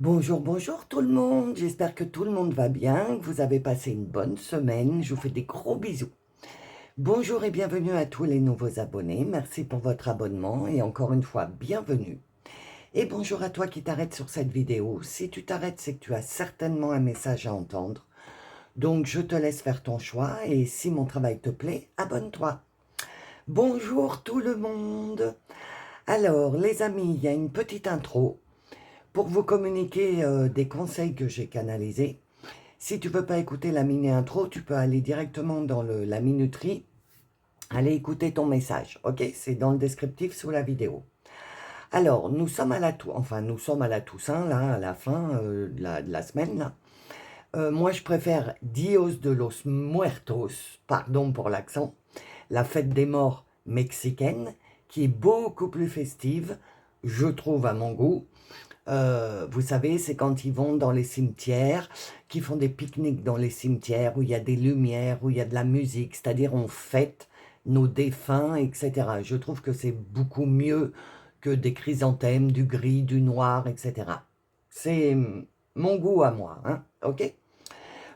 Bonjour, bonjour tout le monde, j'espère que tout le monde va bien, que vous avez passé une bonne semaine, je vous fais des gros bisous. Bonjour et bienvenue à tous les nouveaux abonnés, merci pour votre abonnement et encore une fois, bienvenue. Et bonjour à toi qui t'arrêtes sur cette vidéo, si tu t'arrêtes c'est que tu as certainement un message à entendre, donc je te laisse faire ton choix et si mon travail te plaît, abonne-toi. Bonjour tout le monde. Alors les amis, il y a une petite intro pour vous communiquer des conseils que j'ai canalisés. Si tu ne peux pas écouter la mini-intro, tu peux aller directement dans la minuterie, aller écouter ton message, ok? C'est dans le descriptif sous la vidéo. Alors, nous sommes à la Toussaint, là, à la fin de la semaine, là. Moi, je préfère Dios de los Muertos, pardon pour l'accent, la fête des morts mexicaine, qui est beaucoup plus festive, je trouve à mon goût. Vous savez, c'est quand ils vont dans les cimetières, qu'ils font des pique-niques dans les cimetières, où il y a des lumières, où il y a de la musique, c'est-à-dire on fête nos défunts, etc. Je trouve que c'est beaucoup mieux que des chrysanthèmes, du gris, du noir, etc. C'est mon goût à moi, hein, ok?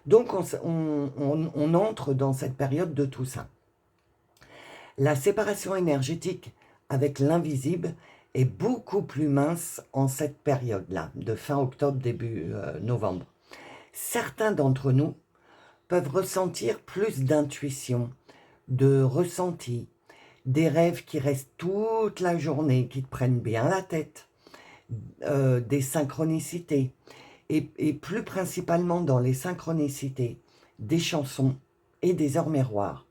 Donc on entre dans cette période de Toussaint. La séparation énergétique avec l'invisible est beaucoup plus mince en cette période-là, de fin octobre, début novembre. Certains d'entre nous peuvent ressentir plus d'intuition, de ressenti, des rêves qui restent toute la journée, qui te prennent bien la tête, des synchronicités, et plus principalement dans les synchronicités, des chansons et des heures miroirs.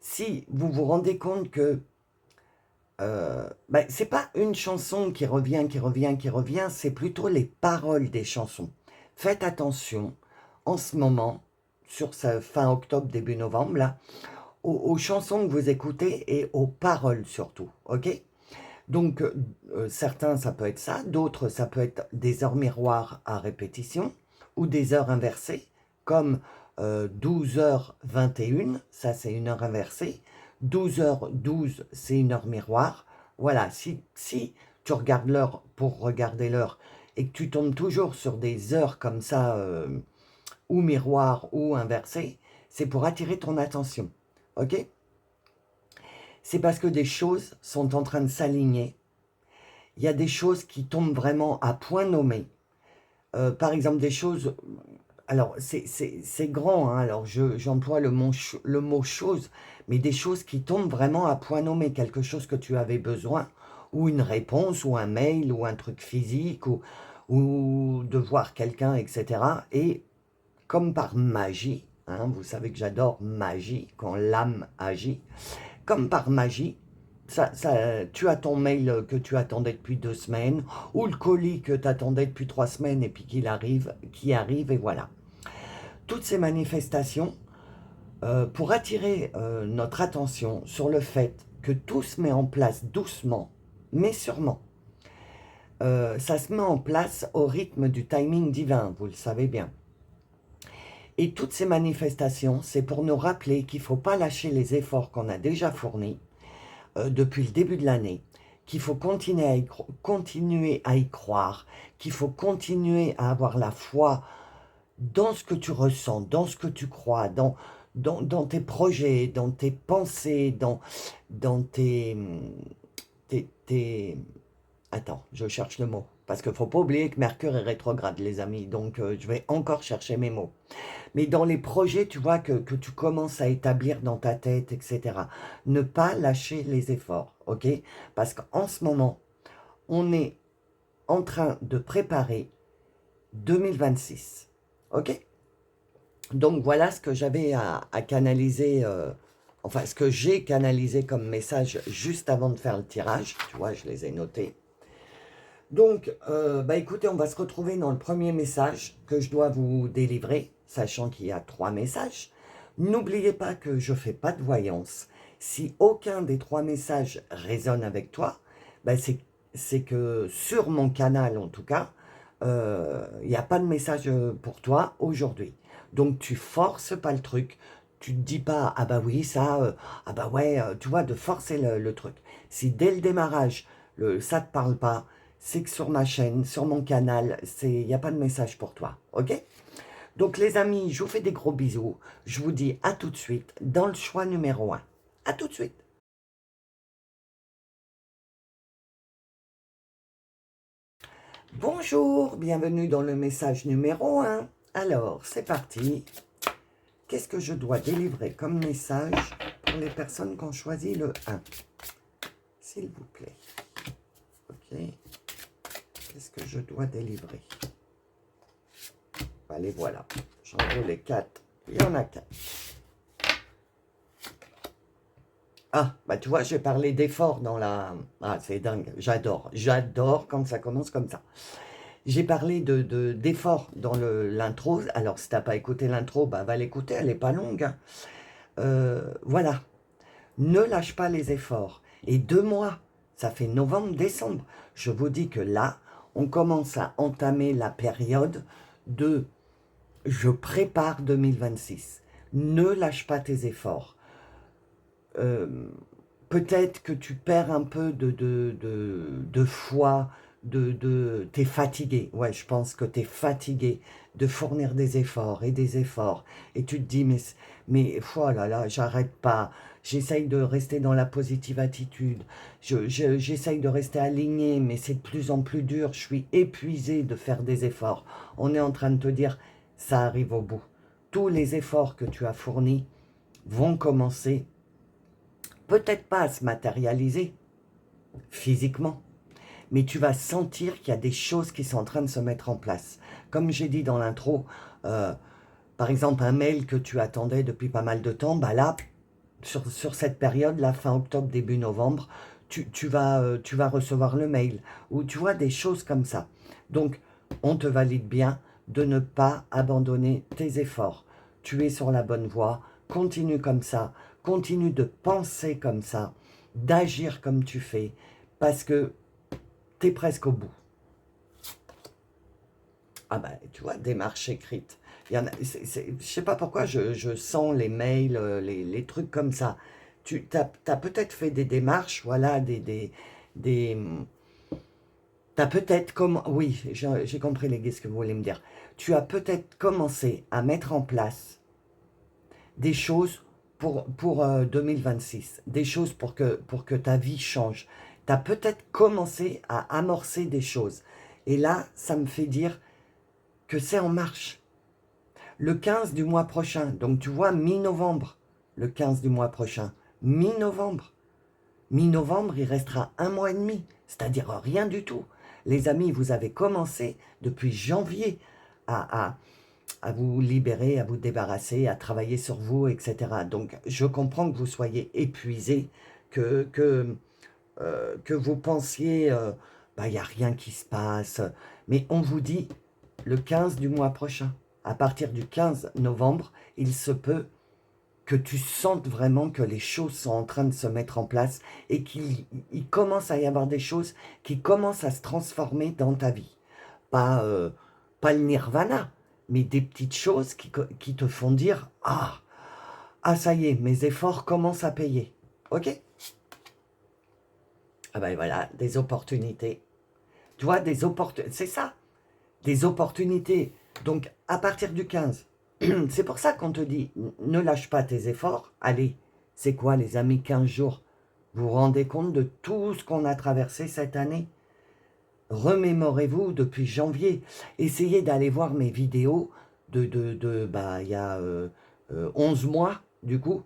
Si vous vous rendez compte que c'est pas une chanson qui revient, c'est plutôt les paroles des chansons. Faites attention, en ce moment, sur ce fin octobre, début novembre, là, aux chansons que vous écoutez et aux paroles surtout, ok? Donc, certains, ça peut être ça, d'autres, ça peut être des heures miroirs à répétition, ou des heures inversées, comme 12h21, ça c'est une heure inversée, 12h12, c'est une heure miroir. Voilà, si tu regardes l'heure pour regarder l'heure, et que tu tombes toujours sur des heures comme ça, ou miroir ou inversées, c'est pour attirer ton attention, ok? C'est parce que des choses sont en train de s'aligner. Il y a des choses qui tombent vraiment à point nommé. Par exemple, des choses... Alors, c'est grand, hein, alors j'emploie le mot chose, mais des choses qui tombent vraiment à point nommé, quelque chose que tu avais besoin, ou une réponse, ou un mail, ou un truc physique, ou de voir quelqu'un, etc. Et comme par magie, hein, vous savez que j'adore magie, quand l'âme agit, comme par magie, tu as ton mail que tu attendais depuis 2 semaines, ou le colis que tu attendais depuis 3 semaines et puis qui arrive et voilà. Toutes ces manifestations, pour attirer notre attention sur le fait que tout se met en place doucement, mais sûrement. Ça se met en place au rythme du timing divin, vous le savez bien. Et toutes ces manifestations, c'est pour nous rappeler qu'il ne faut pas lâcher les efforts qu'on a déjà fournis, depuis le début de l'année, qu'il faut continuer à y croire, qu'il faut continuer à avoir la foi dans ce que tu ressens, dans ce que tu crois, dans tes projets, dans tes pensées, dans tes... Attends, je cherche le mot. Parce qu'il ne faut pas oublier que Mercure est rétrograde, les amis. Donc, je vais encore chercher mes mots. Mais dans les projets, tu vois, que tu commences à établir dans ta tête, etc. Ne pas lâcher les efforts, ok? Parce qu'en ce moment, on est en train de préparer 2026, ok? Donc, voilà ce que j'avais à canaliser, enfin, ce que j'ai canalisé comme message juste avant de faire le tirage. Tu vois, je les ai notés. Donc, écoutez, on va se retrouver dans le premier message que je dois vous délivrer, sachant qu'il y a 3 messages. N'oubliez pas que je ne fais pas de voyance. Si aucun des 3 messages résonne avec toi, c'est que sur mon canal, en tout cas, il n'y a pas de message pour toi aujourd'hui. Donc, tu forces pas le truc. Tu te dis pas, ah bah oui, ça, ah bah ouais, tu vois, de forcer le truc. Si dès le démarrage, ça te parle pas, c'est que sur ma chaîne, sur mon canal, il n'y a pas de message pour toi, ok? Donc les amis, je vous fais des gros bisous. Je vous dis à tout de suite dans le choix numéro 1. À tout de suite. Bonjour, bienvenue dans le message numéro 1. Alors, c'est parti. Qu'est-ce que je dois délivrer comme message pour les personnes qui ont choisi le 1? S'il vous plaît. Ok. Qu'est-ce que je dois délivrer? Allez, voilà. J'en veux les 4. Il y en a 4. Ah, bah tu vois, j'ai parlé d'effort dans la... Ah, c'est dingue. J'adore quand ça commence comme ça. J'ai parlé d'effort dans l'intro. Alors, si t'as pas écouté l'intro, bah va l'écouter, elle est pas longue, hein. Voilà. Ne lâche pas les efforts. Et 2 mois, ça fait novembre, décembre. Je vous dis que là, on commence à entamer la période de je prépare 2026. Ne lâche pas tes efforts. Peut-être que tu perds un peu de foi, t'es fatigué. Ouais, je pense que tu es fatigué de fournir des efforts et des efforts. Et tu te dis, mais oh là là, j'arrête pas. J'essaye de rester dans la positive attitude. J'essaye de rester aligné, mais c'est de plus en plus dur. Je suis épuisé de faire des efforts. On est en train de te dire, ça arrive au bout. Tous les efforts que tu as fournis vont commencer peut-être pas à se matérialiser physiquement, mais tu vas sentir qu'il y a des choses qui sont en train de se mettre en place. Comme j'ai dit dans l'intro, par exemple, un mail que tu attendais depuis pas mal de temps, bah là, sur cette période, la fin octobre, début novembre, tu vas recevoir le mail, ou tu vois des choses comme ça. Donc, on te valide bien de ne pas abandonner tes efforts. Tu es sur la bonne voie, continue comme ça, continue de penser comme ça, d'agir comme tu fais, parce que tu es presque au bout. Ah bah, tu vois, démarche écrite. Il y en a, je sais pas pourquoi, je sens les mails, les trucs comme ça. Tu as peut-être fait des démarches, voilà, des t'as peut-être comme, oui, j'ai compris ce que vous voulez me dire. Tu as peut-être commencé à mettre en place des choses pour 2026, des choses pour que ta vie change. Tu as peut-être commencé à amorcer des choses. Et là, ça me fait dire que c'est en marche. Le 15 du mois prochain, donc tu vois, mi-novembre, le 15 du mois prochain, mi-novembre. Mi-novembre, il restera 1 mois et demi, c'est-à-dire rien du tout. Les amis, vous avez commencé depuis janvier à vous libérer, à vous débarrasser, à travailler sur vous, etc. Donc, je comprends que vous soyez épuisés, que vous pensiez, bah, il n'y a rien qui se passe. Mais on vous dit, le 15 du mois prochain, à partir du 15 novembre, il se peut que tu sentes vraiment que les choses sont en train de se mettre en place et qu'il commence à y avoir des choses qui commencent à se transformer dans ta vie. Pas le nirvana, mais des petites choses qui te font dire « Ah, ça y est, mes efforts commencent à payer. » Ok? Ah ben voilà, des opportunités. Tu vois, des opportunités, c'est ça, des opportunités. Donc, à partir du 15, c'est pour ça qu'on te dit, ne lâche pas tes efforts. Allez, c'est quoi les amis, 15 jours? Vous vous rendez compte de tout ce qu'on a traversé cette année? Remémorez-vous depuis janvier. Essayez d'aller voir mes vidéos bah, il y a 11 mois, du coup.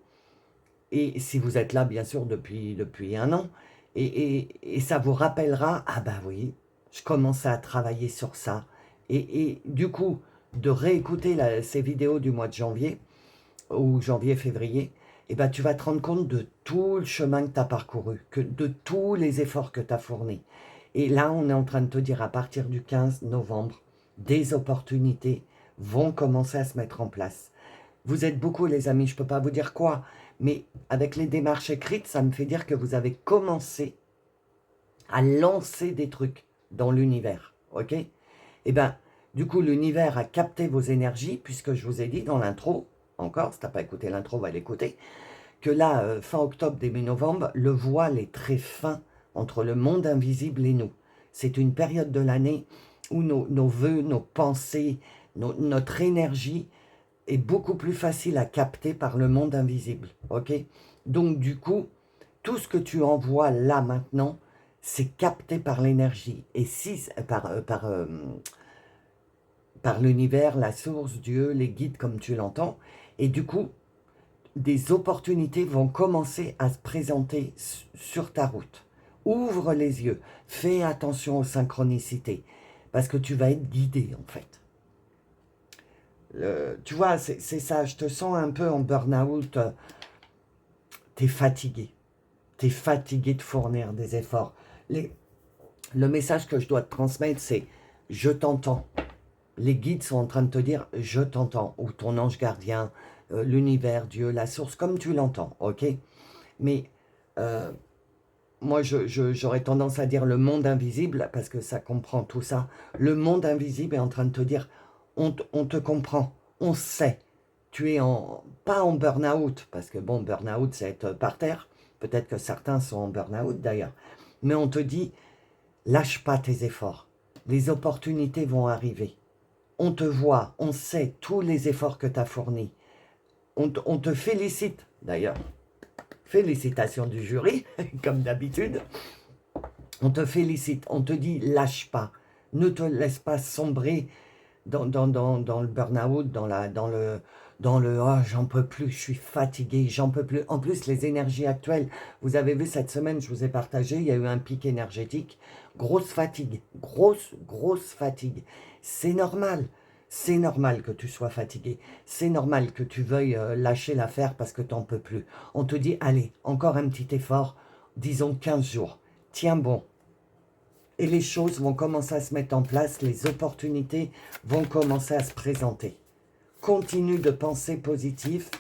Et si vous êtes là, bien sûr, depuis 1 an. Et ça vous rappellera, ah bah oui, je commençais à travailler sur ça. Et du coup, de réécouter ces vidéos du mois de janvier, ou janvier-février, et ben tu vas te rendre compte de tout le chemin que tu as parcouru, de tous les efforts que tu as fournis. Et là, on est en train de te dire, à partir du 15 novembre, des opportunités vont commencer à se mettre en place. Vous êtes beaucoup, les amis, je ne peux pas vous dire quoi, mais avec les démarches écrites, ça me fait dire que vous avez commencé à lancer des trucs dans l'univers, ok? Et bien, du coup, l'univers a capté vos énergies, puisque je vous ai dit dans l'intro, encore, si tu n'as pas écouté l'intro, va l'écouter, que là, fin octobre, début novembre, le voile est très fin entre le monde invisible et nous. C'est une période de l'année où nos vœux, nos pensées, notre énergie est beaucoup plus facile à capter par le monde invisible, ok? Donc du coup, tout ce que tu envoies là maintenant, c'est capté par l'énergie, et si par l'univers, la source, Dieu, les guides comme tu l'entends, et du coup, des opportunités vont commencer à se présenter sur ta route. Ouvre les yeux, fais attention aux synchronicités, parce que tu vas être guidé en fait. Tu vois, c'est ça, je te sens un peu en burn-out, t'es fatigué. T'es fatigué de fournir des efforts. Le message que je dois te transmettre, c'est « je t'entends ». Les guides sont en train de te dire « je t'entends » ou ton ange gardien, l'univers, Dieu, la source, comme tu l'entends, ok? Mais moi, j'aurais tendance à dire le monde invisible, parce que ça comprend tout ça. Le monde invisible est en train de te dire on te comprend, on sait. Tu es pas en burn-out, parce que bon, burn-out, c'est être par terre. Peut-être que certains sont en burn-out d'ailleurs. Mais on te dit, lâche pas tes efforts. Les opportunités vont arriver. On te voit, on sait tous les efforts que tu as fournis. On te félicite d'ailleurs. Félicitations du jury, comme d'habitude. On te félicite, on te dit lâche pas. Ne te laisse pas sombrer dans le burn-out, dans le oh, j'en peux plus, je suis fatigué, j'en peux plus. En plus, les énergies actuelles, vous avez vu cette semaine, je vous ai partagé, il y a eu un pic énergétique. Grosse fatigue, grosse fatigue. C'est normal. C'est normal que tu sois fatigué. C'est normal que tu veuilles lâcher l'affaire parce que tu n'en peux plus. On te dit, allez, encore un petit effort, disons 15 jours. Tiens bon. Et les choses vont commencer à se mettre en place, les opportunités vont commencer à se présenter. Continue de penser positif,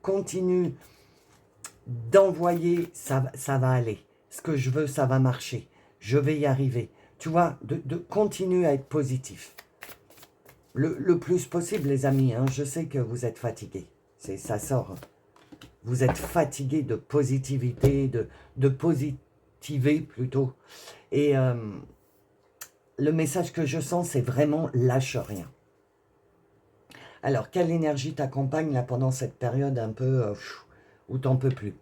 continue d'envoyer, ça va aller. Ce que je veux, ça va marcher. Je vais y arriver. Tu vois, de continuer à être positif. Le plus possible, les amis, hein, je sais que vous êtes fatigués. Ça sort. Vous êtes fatigués de positivité, de positiver plutôt. Et le message que je sens, c'est vraiment lâche rien. Alors, quelle énergie t'accompagne là pendant cette période un peu où t'en peux plus?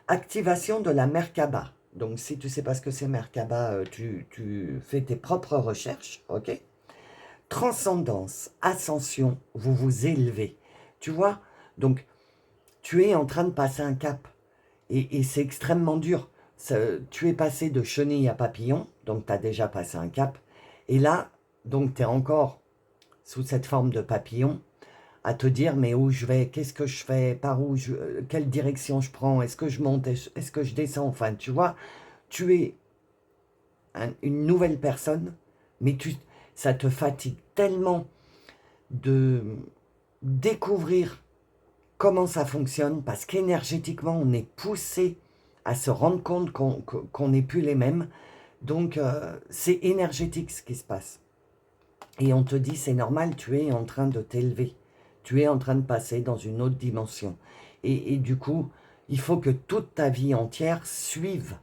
Activation de la Merkaba. Donc, si tu ne sais pas ce que c'est Merkaba, tu fais tes propres recherches, ok? Transcendance, ascension, vous vous élevez. Tu vois? Donc, tu es en train de passer un cap. Et c'est extrêmement dur. Tu es passé de chenille à papillon, donc tu as déjà passé un cap. Et là, donc tu es encore sous cette forme de papillon, à te dire, mais où je vais, qu'est-ce que je fais, par où quelle direction je prends, est-ce que je monte, est-ce que je descends, enfin, tu vois, tu es une nouvelle personne, mais ça te fatigue tellement de découvrir comment ça fonctionne, parce qu'énergétiquement, on est poussé à se rendre compte qu'on n'est plus les mêmes. Donc, c'est énergétique ce qui se passe. Et on te dit, c'est normal, tu es en train de t'élever. Tu es en train de passer dans une autre dimension. Et du coup, il faut que toute ta vie entière suive.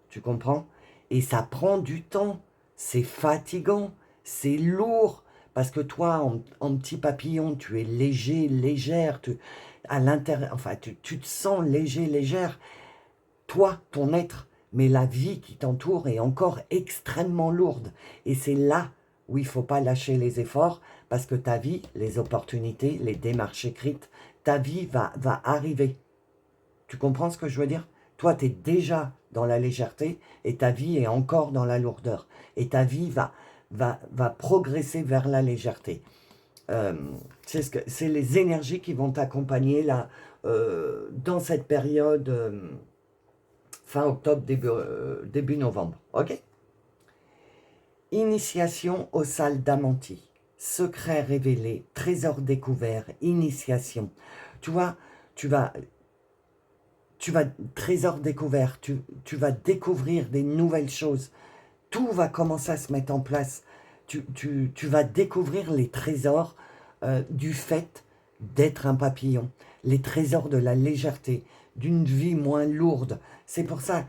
Tu comprends? Et ça prend du temps. C'est fatigant. C'est lourd. Parce que toi, en petit papillon, tu es léger, légère. À l'intérieur, enfin, tu te sens léger, légère. Toi, ton être. Mais la vie qui t'entoure est encore extrêmement lourde. Et c'est là où il ne faut pas lâcher les efforts, parce que ta vie, les opportunités, les démarches écrites, ta vie va arriver. Tu comprends ce que je veux dire? Toi, tu es déjà dans la légèreté, et ta vie est encore dans la lourdeur. Et ta vie va progresser vers la légèreté. C'est les énergies qui vont t'accompagner là, dans cette période fin octobre, début novembre. Ok? Initiation aux salles d'Amanti. Secret révélé, trésor découvert, initiation. Tu vois, tu vas trésor découvert, tu vas découvrir des nouvelles choses. Tout va commencer à se mettre en place. Tu vas découvrir les trésors du fait d'être un papillon. Les trésors de la légèreté, d'une vie moins lourde. C'est pour ça,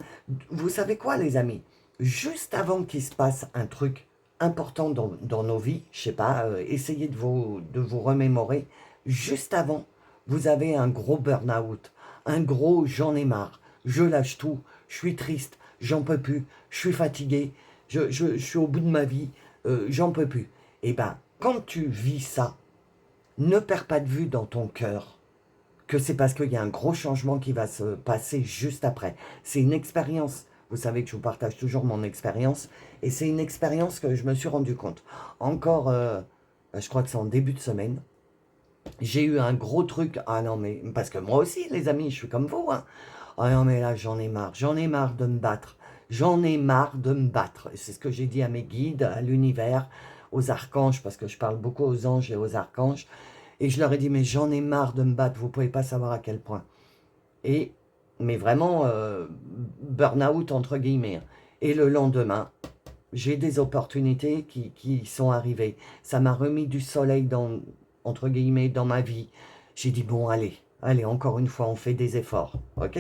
vous savez quoi les amis? juste avant qu'il se passe un truc important dans nos vies, je sais pas, essayez de vous remémorer, juste avant, vous avez un gros burn-out, un gros j'en ai marre, je lâche tout, je suis triste, j'en peux plus, je suis fatigué, je suis au bout de ma vie, j'en peux plus. Et ben, quand tu vis ça, ne perds pas de vue dans ton cœur que c'est parce qu'il y a un gros changement qui va se passer juste après. C'est une expérience. Vous savez que je vous partage toujours mon expérience. Et c'est une expérience que je me suis rendu compte. Encore, je crois que c'est en début de semaine, j'ai eu un gros truc. Ah non, mais parce que moi aussi, les amis, je suis comme vous. Hein. Ah non, mais là, j'en ai marre. J'en ai marre de me battre. J'en ai marre de me battre. C'est ce que j'ai dit à mes guides, à l'univers, aux archanges, parce que je parle beaucoup aux anges et aux archanges. Et je leur ai dit, mais j'en ai marre de me battre, vous ne pouvez pas savoir à quel point. Et, mais vraiment, burn-out entre guillemets. Et le lendemain, j'ai des opportunités qui sont arrivées. Ça m'a remis du soleil dans, entre guillemets, dans ma vie. J'ai dit, bon, allez, encore une fois, on fait des efforts. Ok.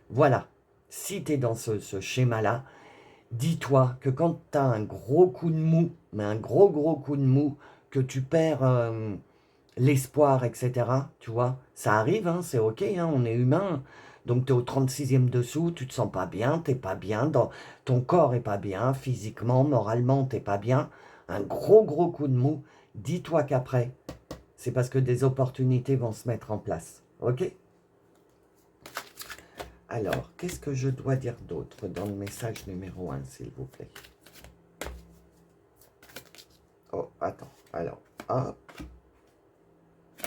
Voilà. Si tu es dans ce schéma-là, dis-toi que quand tu as un gros coup de mou, mais un gros coup de mou, que tu perds l'espoir, etc., tu vois, ça arrive, hein, c'est ok, hein, on est humain. Donc tu es au 36e dessous, tu te sens pas bien, t'es pas bien, ton corps est pas bien, physiquement, moralement, t'es pas bien. Un gros coup de mou, dis-toi qu'après, c'est parce que des opportunités vont se mettre en place. Ok. Alors, qu'est-ce que je dois dire d'autre dans le message numéro 1, s'il vous plaît? Oh, attends. Alors, hop.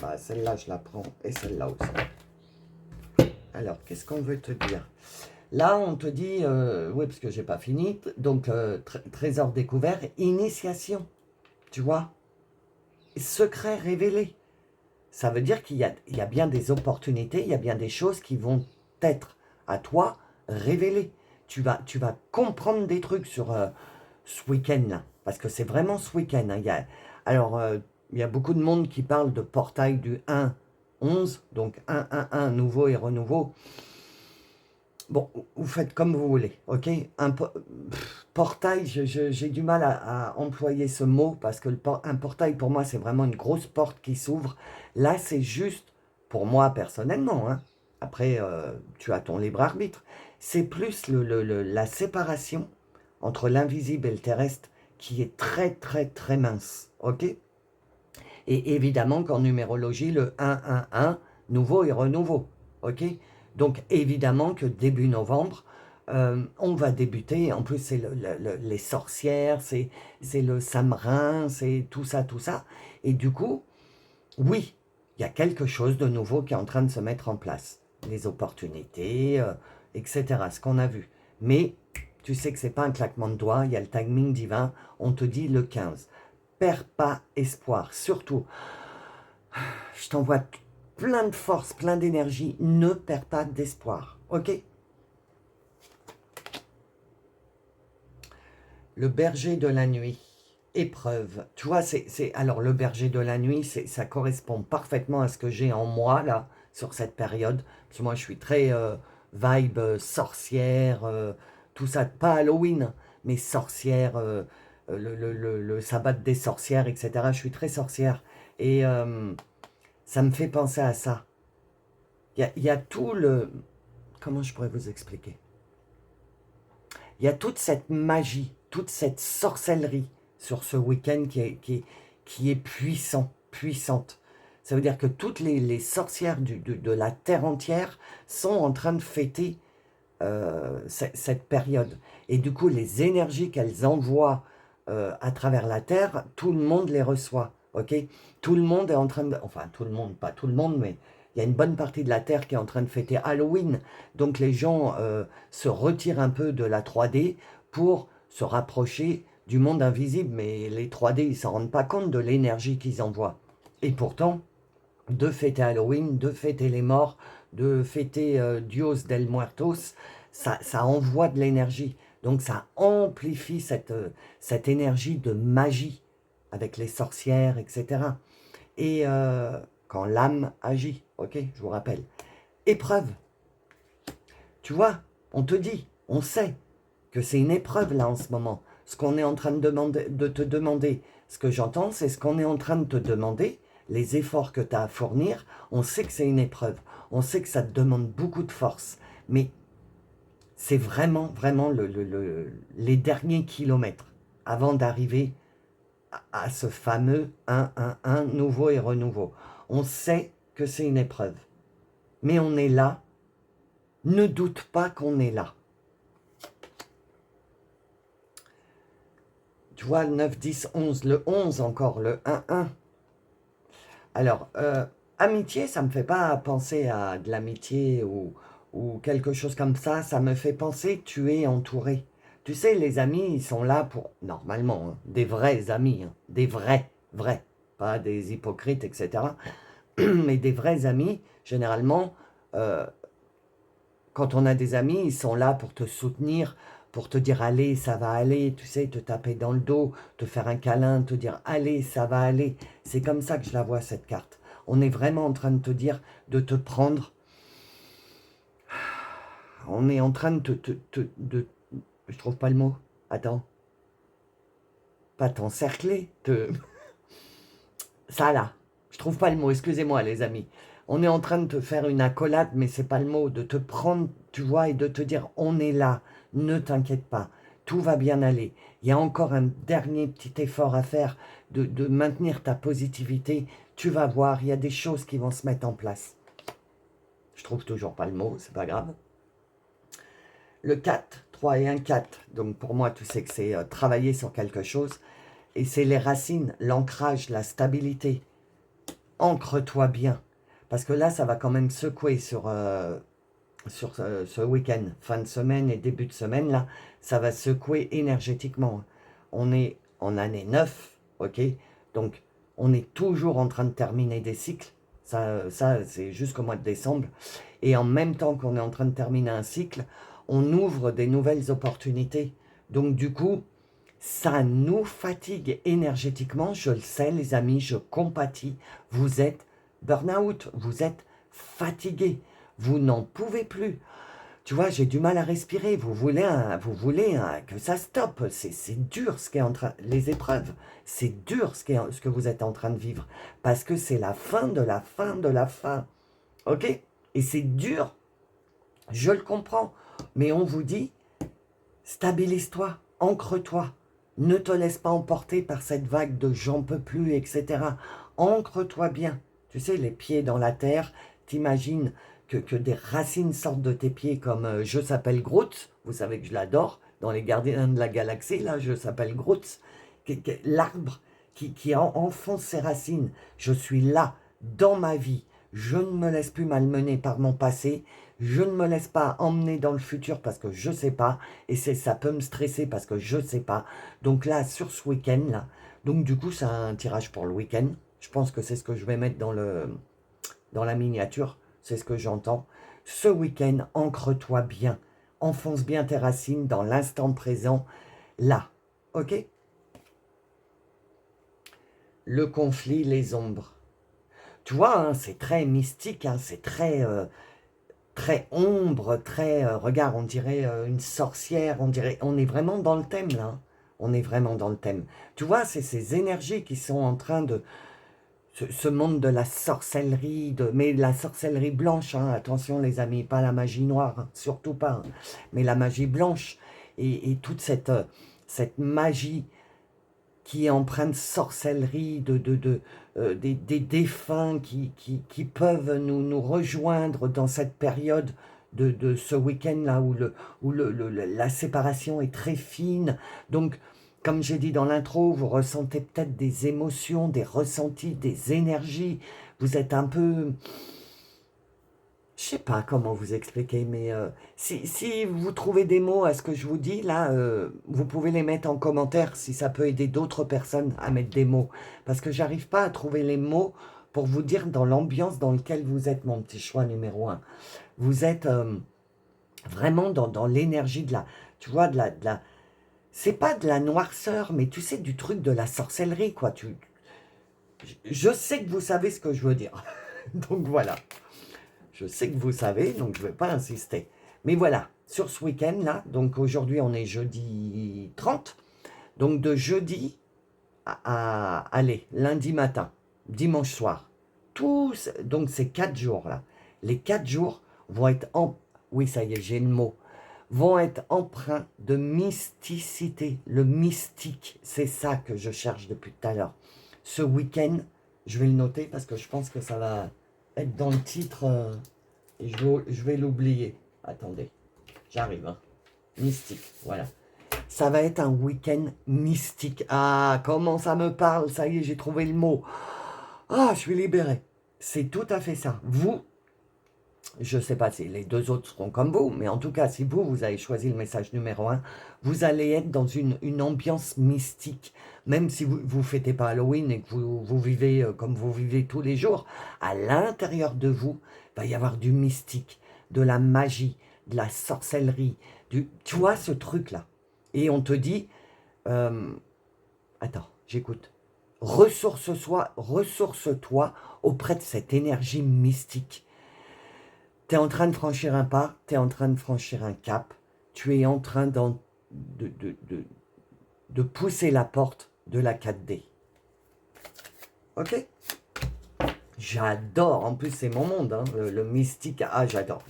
Bah, celle-là, je la prends. Et celle-là aussi. Alors, qu'est-ce qu'on veut te dire? Là, on te dit... oui, parce que j'ai pas fini. Donc, trésor découvert, initiation. Tu vois? Secret révélé. Ça veut dire qu'il y a bien des opportunités, il y a bien des choses qui vont être à toi révélées. Tu vas comprendre des trucs sur ce week-end-là. Parce que c'est vraiment ce week-end. Hein. Alors, il y a beaucoup de monde qui parle de portail du 1-11. Donc, 1-1-1, nouveau et renouveau. Bon, vous faites comme vous voulez, ok? Portail, j'ai du mal à employer ce mot parce que un portail pour moi c'est vraiment une grosse porte qui s'ouvre. Là c'est juste, pour moi personnellement, hein, après tu as ton libre arbitre, c'est plus la séparation entre l'invisible et le terrestre qui est très mince, ok? Et évidemment qu'en numérologie, le 1-1-1, nouveau et renouveau. Ok. Donc évidemment que début novembre, on va débuter. En plus, c'est les sorcières, c'est le Samhain, c'est tout ça, tout ça. Et du coup, oui, il y a quelque chose de nouveau qui est en train de se mettre en place. Les opportunités, etc. Ce qu'on a vu. Mais tu sais que c'est pas un claquement de doigts, il y a le timing divin. On te dit le 15. Perds pas espoir. Surtout, je t'envoie plein de force, plein d'énergie. Ne perds pas d'espoir. Ok? Le berger de la nuit. Épreuve. Tu vois, alors le berger de la nuit, ça correspond parfaitement à ce que j'ai en moi, là, sur cette période. Parce que moi, je suis très vibe sorcière, tout ça. Pas Halloween, mais sorcière, le sabbat des sorcières, etc. Je suis très sorcière. Et ça me fait penser à ça. Il y a tout le... Comment je pourrais vous expliquer? Il y a toute cette magie, toute cette sorcellerie sur ce week-end qui est puissante. Ça veut dire que toutes les sorcières de la terre entière sont en train de fêter cette période. Et du coup, les énergies qu'elles envoient à travers la terre, tout le monde les reçoit. Ok. Tout le monde est en train de... Enfin, tout le monde, pas tout le monde, mais il y a une bonne partie de la terre qui est en train de fêter Halloween. Donc les gens se retirent un peu de la 3D pour se rapprocher du monde invisible. Mais les 3D, ils ne s'en rendent pas compte de l'énergie qu'ils envoient. Et pourtant, de fêter Halloween, de fêter les morts, de fêter Dios del Muertos, ça envoie de l'énergie. Donc ça amplifie cette énergie de magie avec les sorcières, etc. Et quand l'âme agit, ok, je vous rappelle. Épreuve, tu vois, on te dit, on sait que c'est une épreuve là en ce moment. Ce qu'on est en train de te demander, ce que j'entends, c'est ce qu'on est en train de te demander, les efforts que tu as à fournir, on sait que c'est une épreuve, on sait que ça te demande beaucoup de force, mais c'est vraiment, vraiment les derniers kilomètres avant d'arriver à ce fameux 1-1-1 nouveau et renouveau. On sait que c'est une épreuve, mais on est là. Ne doute pas qu'on est là. Tu vois, le 9, 10, 11, le 11 encore, le 1-1. Alors, amitié, ça ne me fait pas penser à de l'amitié ou quelque chose comme ça me fait penser que tu es entouré. Tu sais, les amis, ils sont là pour, normalement, hein, des vrais amis, hein, des vrais, pas des hypocrites, etc. Mais des vrais amis, généralement, euh, quand on a des amis, ils sont là pour te soutenir, pour te dire allez, ça va aller, tu sais, te taper dans le dos, te faire un câlin, te dire allez, ça va aller. C'est comme ça que je la vois, cette carte. On est vraiment en train de te dire, de te prendre. On est en train de je trouve pas le mot. Attends. Pas t'encercler, ça là. Je trouve pas le mot, excusez-moi les amis. On est en train de te faire une accolade, mais c'est pas le mot, de te prendre, tu vois, et de te dire on est là, ne t'inquiète pas, tout va bien aller. Il y a encore un dernier petit effort à faire de maintenir ta positivité. Tu vas voir, il y a des choses qui vont se mettre en place. Je trouve toujours pas le mot, c'est pas grave. Le 4, 3 et 1, 4. Donc pour moi, tu sais que c'est travailler sur quelque chose. Et c'est les racines, l'ancrage, la stabilité. Ancre-toi bien. Parce que là, ça va quand même secouer sur ce week-end, fin de semaine et début de semaine, là, ça va secouer énergétiquement. On est en année 9, ok? Donc, on est toujours en train de terminer des cycles. Ça c'est jusqu'au mois de décembre. Et en même temps qu'on est en train de terminer un cycle, on ouvre des nouvelles opportunités. Donc, du coup, ça nous fatigue énergétiquement. Je le sais, les amis, je compatis. Vous êtes burn-out, vous êtes fatigués. Vous n'en pouvez plus. Tu vois, j'ai du mal à respirer. Vous voulez que ça stoppe. C'est dur ce qui est en train, les épreuves. C'est dur ce que vous êtes en train de vivre. Parce que c'est la fin de la fin de la fin. Ok? Et c'est dur. Je le comprends. Mais on vous dit, stabilise-toi, ancre-toi. Ne te laisse pas emporter par cette vague de j'en peux plus, etc. Ancre-toi bien. Tu sais, les pieds dans la terre, t'imagines que des racines sortent de tes pieds comme je s'appelle Groot, vous savez que je l'adore, dans les Gardiens de la Galaxie, là, je s'appelle Groot, l'arbre qui enfonce ses racines. Je suis là, dans ma vie, je ne me laisse plus malmener par mon passé, je ne me laisse pas emmener dans le futur parce que je ne sais pas, et ça peut me stresser parce que je ne sais pas. Donc là, sur ce week-end, là, donc du coup, c'est un tirage pour le week-end. Je pense que c'est ce que je vais mettre dans la miniature, c'est ce que j'entends. Ce week-end, ancre-toi bien, enfonce bien tes racines dans l'instant présent, là, ok? Le conflit, les ombres. Tu vois, hein, c'est très mystique, hein, c'est très ombre, très, regarde, on dirait une sorcière, on est vraiment dans le thème là, hein. On est vraiment dans le thème. Tu vois, c'est ces énergies qui sont en train de, ce monde de la sorcellerie, mais la sorcellerie blanche, hein, attention les amis, pas la magie noire, hein, surtout pas, hein, mais la magie blanche et toute cette magie qui est empreinte de sorcellerie, des défunts qui peuvent nous rejoindre dans cette période de ce week-end-là où la séparation est très fine. Donc, comme j'ai dit dans l'intro, vous ressentez peut-être des émotions, des ressentis, des énergies. Vous êtes un peu... Je sais pas comment vous expliquer, mais si vous trouvez des mots à ce que je vous dis, là, vous pouvez les mettre en commentaire si ça peut aider d'autres personnes à mettre des mots. Parce que j'arrive pas à trouver les mots pour vous dire dans l'ambiance dans laquelle vous êtes, mon petit choix numéro 1. Vous êtes vraiment dans l'énergie de la... Tu vois, c'est pas de la noirceur, mais tu sais, du truc de la sorcellerie, quoi. Je sais que vous savez ce que je veux dire. Donc voilà. Je sais que vous savez, donc je ne vais pas insister. Mais voilà, sur ce week-end là. Donc aujourd'hui on est jeudi 30. Donc de jeudi allez, lundi matin, dimanche soir, tous, donc ces 4 jours là, les 4 jours vont être oui ça y est j'ai le mot, vont être empreints de mysticité, le mystique, c'est ça que je cherche depuis tout à l'heure. Ce week-end, je vais le noter parce que je pense que ça va être dans le titre et je vais l'oublier. Attendez, j'arrive, hein. Mystique, voilà. Ça va être un week-end mystique. Ah, comment ça me parle, ça y est, j'ai trouvé le mot. Ah, je suis libéré. C'est tout à fait ça. Vous, je ne sais pas si les deux autres seront comme vous, mais en tout cas, si vous avez choisi le message numéro 1, vous allez être dans une ambiance mystique. Même si vous ne fêtez pas Halloween et que vous vivez comme vous vivez tous les jours, à l'intérieur de vous, il va y avoir du mystique, de la magie, de la sorcellerie, tu vois ce truc-là. Et on te dit, attends, j'écoute, ressource-toi auprès de cette énergie mystique. Tu es en train de franchir un pas, tu es en train de franchir un cap, tu es en train de pousser la porte de la 4D. Ok? J'adore, en plus c'est mon monde, hein, le mystique. Ah, j'adore.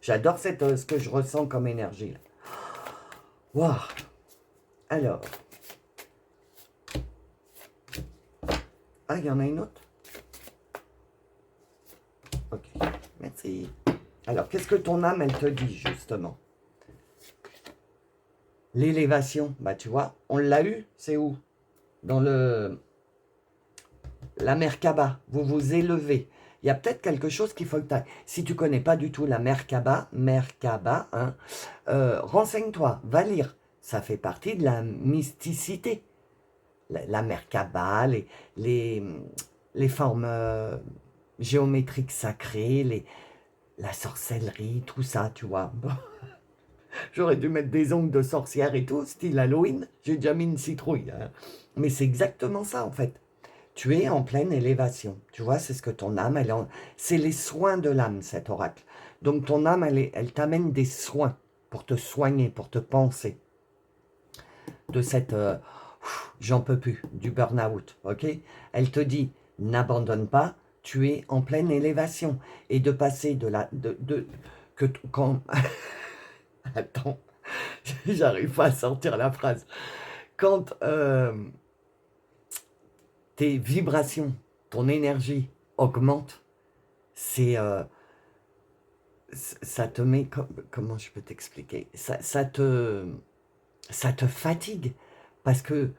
J'adore ce que je ressens comme énergie. Waouh! Alors. Ah, il y en a une autre? Ok, merci. Alors, qu'est-ce que ton âme, elle te dit, justement? L'élévation, bah tu vois, on l'a eu, c'est où? Dans la Merkaba, vous vous élevez. Il y a peut-être quelque chose qu'il faut que tu ailles. Si tu connais pas du tout la Merkaba, hein, renseigne-toi, va lire. Ça fait partie de la mysticité. La Merkaba, les formes géométriques sacrées, la sorcellerie, tout ça, tu vois. J'aurais dû mettre des ongles de sorcière et tout, style Halloween. J'ai déjà mis une citrouille. Hein. Mais c'est exactement ça, en fait. Tu es en pleine élévation. Tu vois, c'est ce que ton âme, c'est les soins de l'âme, cet oracle. Donc ton âme, elle t'amène des soins pour te soigner, pour te penser de cette j'en peux plus, du burn-out, ok? Elle te dit, n'abandonne pas, tu es en pleine élévation. Et de passer quand... Attends, j'arrive pas à sortir la phrase. Quand tes vibrations, ton énergie augmente, ça te met, comment je peux t'expliquer, ça te fatigue, parce que,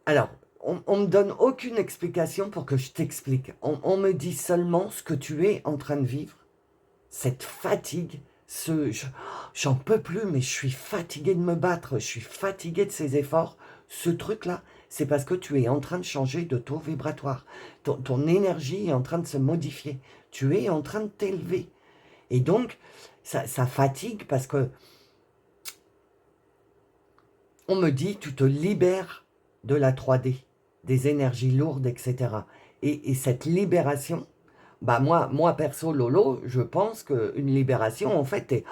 alors, on me donne aucune explication pour que je t'explique, on me dit seulement ce que tu es en train de vivre, cette fatigue, j'en peux plus, mais je suis fatigué de me battre, je suis fatigué de ces efforts, ce truc-là, c'est parce que tu es en train de changer de taux vibratoire. Ton énergie est en train de se modifier. Tu es en train de t'élever. Et donc, ça fatigue parce que on me dit, tu te libères de la 3D, des énergies lourdes, etc. Et cette libération, bah moi perso, Lolo, je pense qu'une libération, en fait,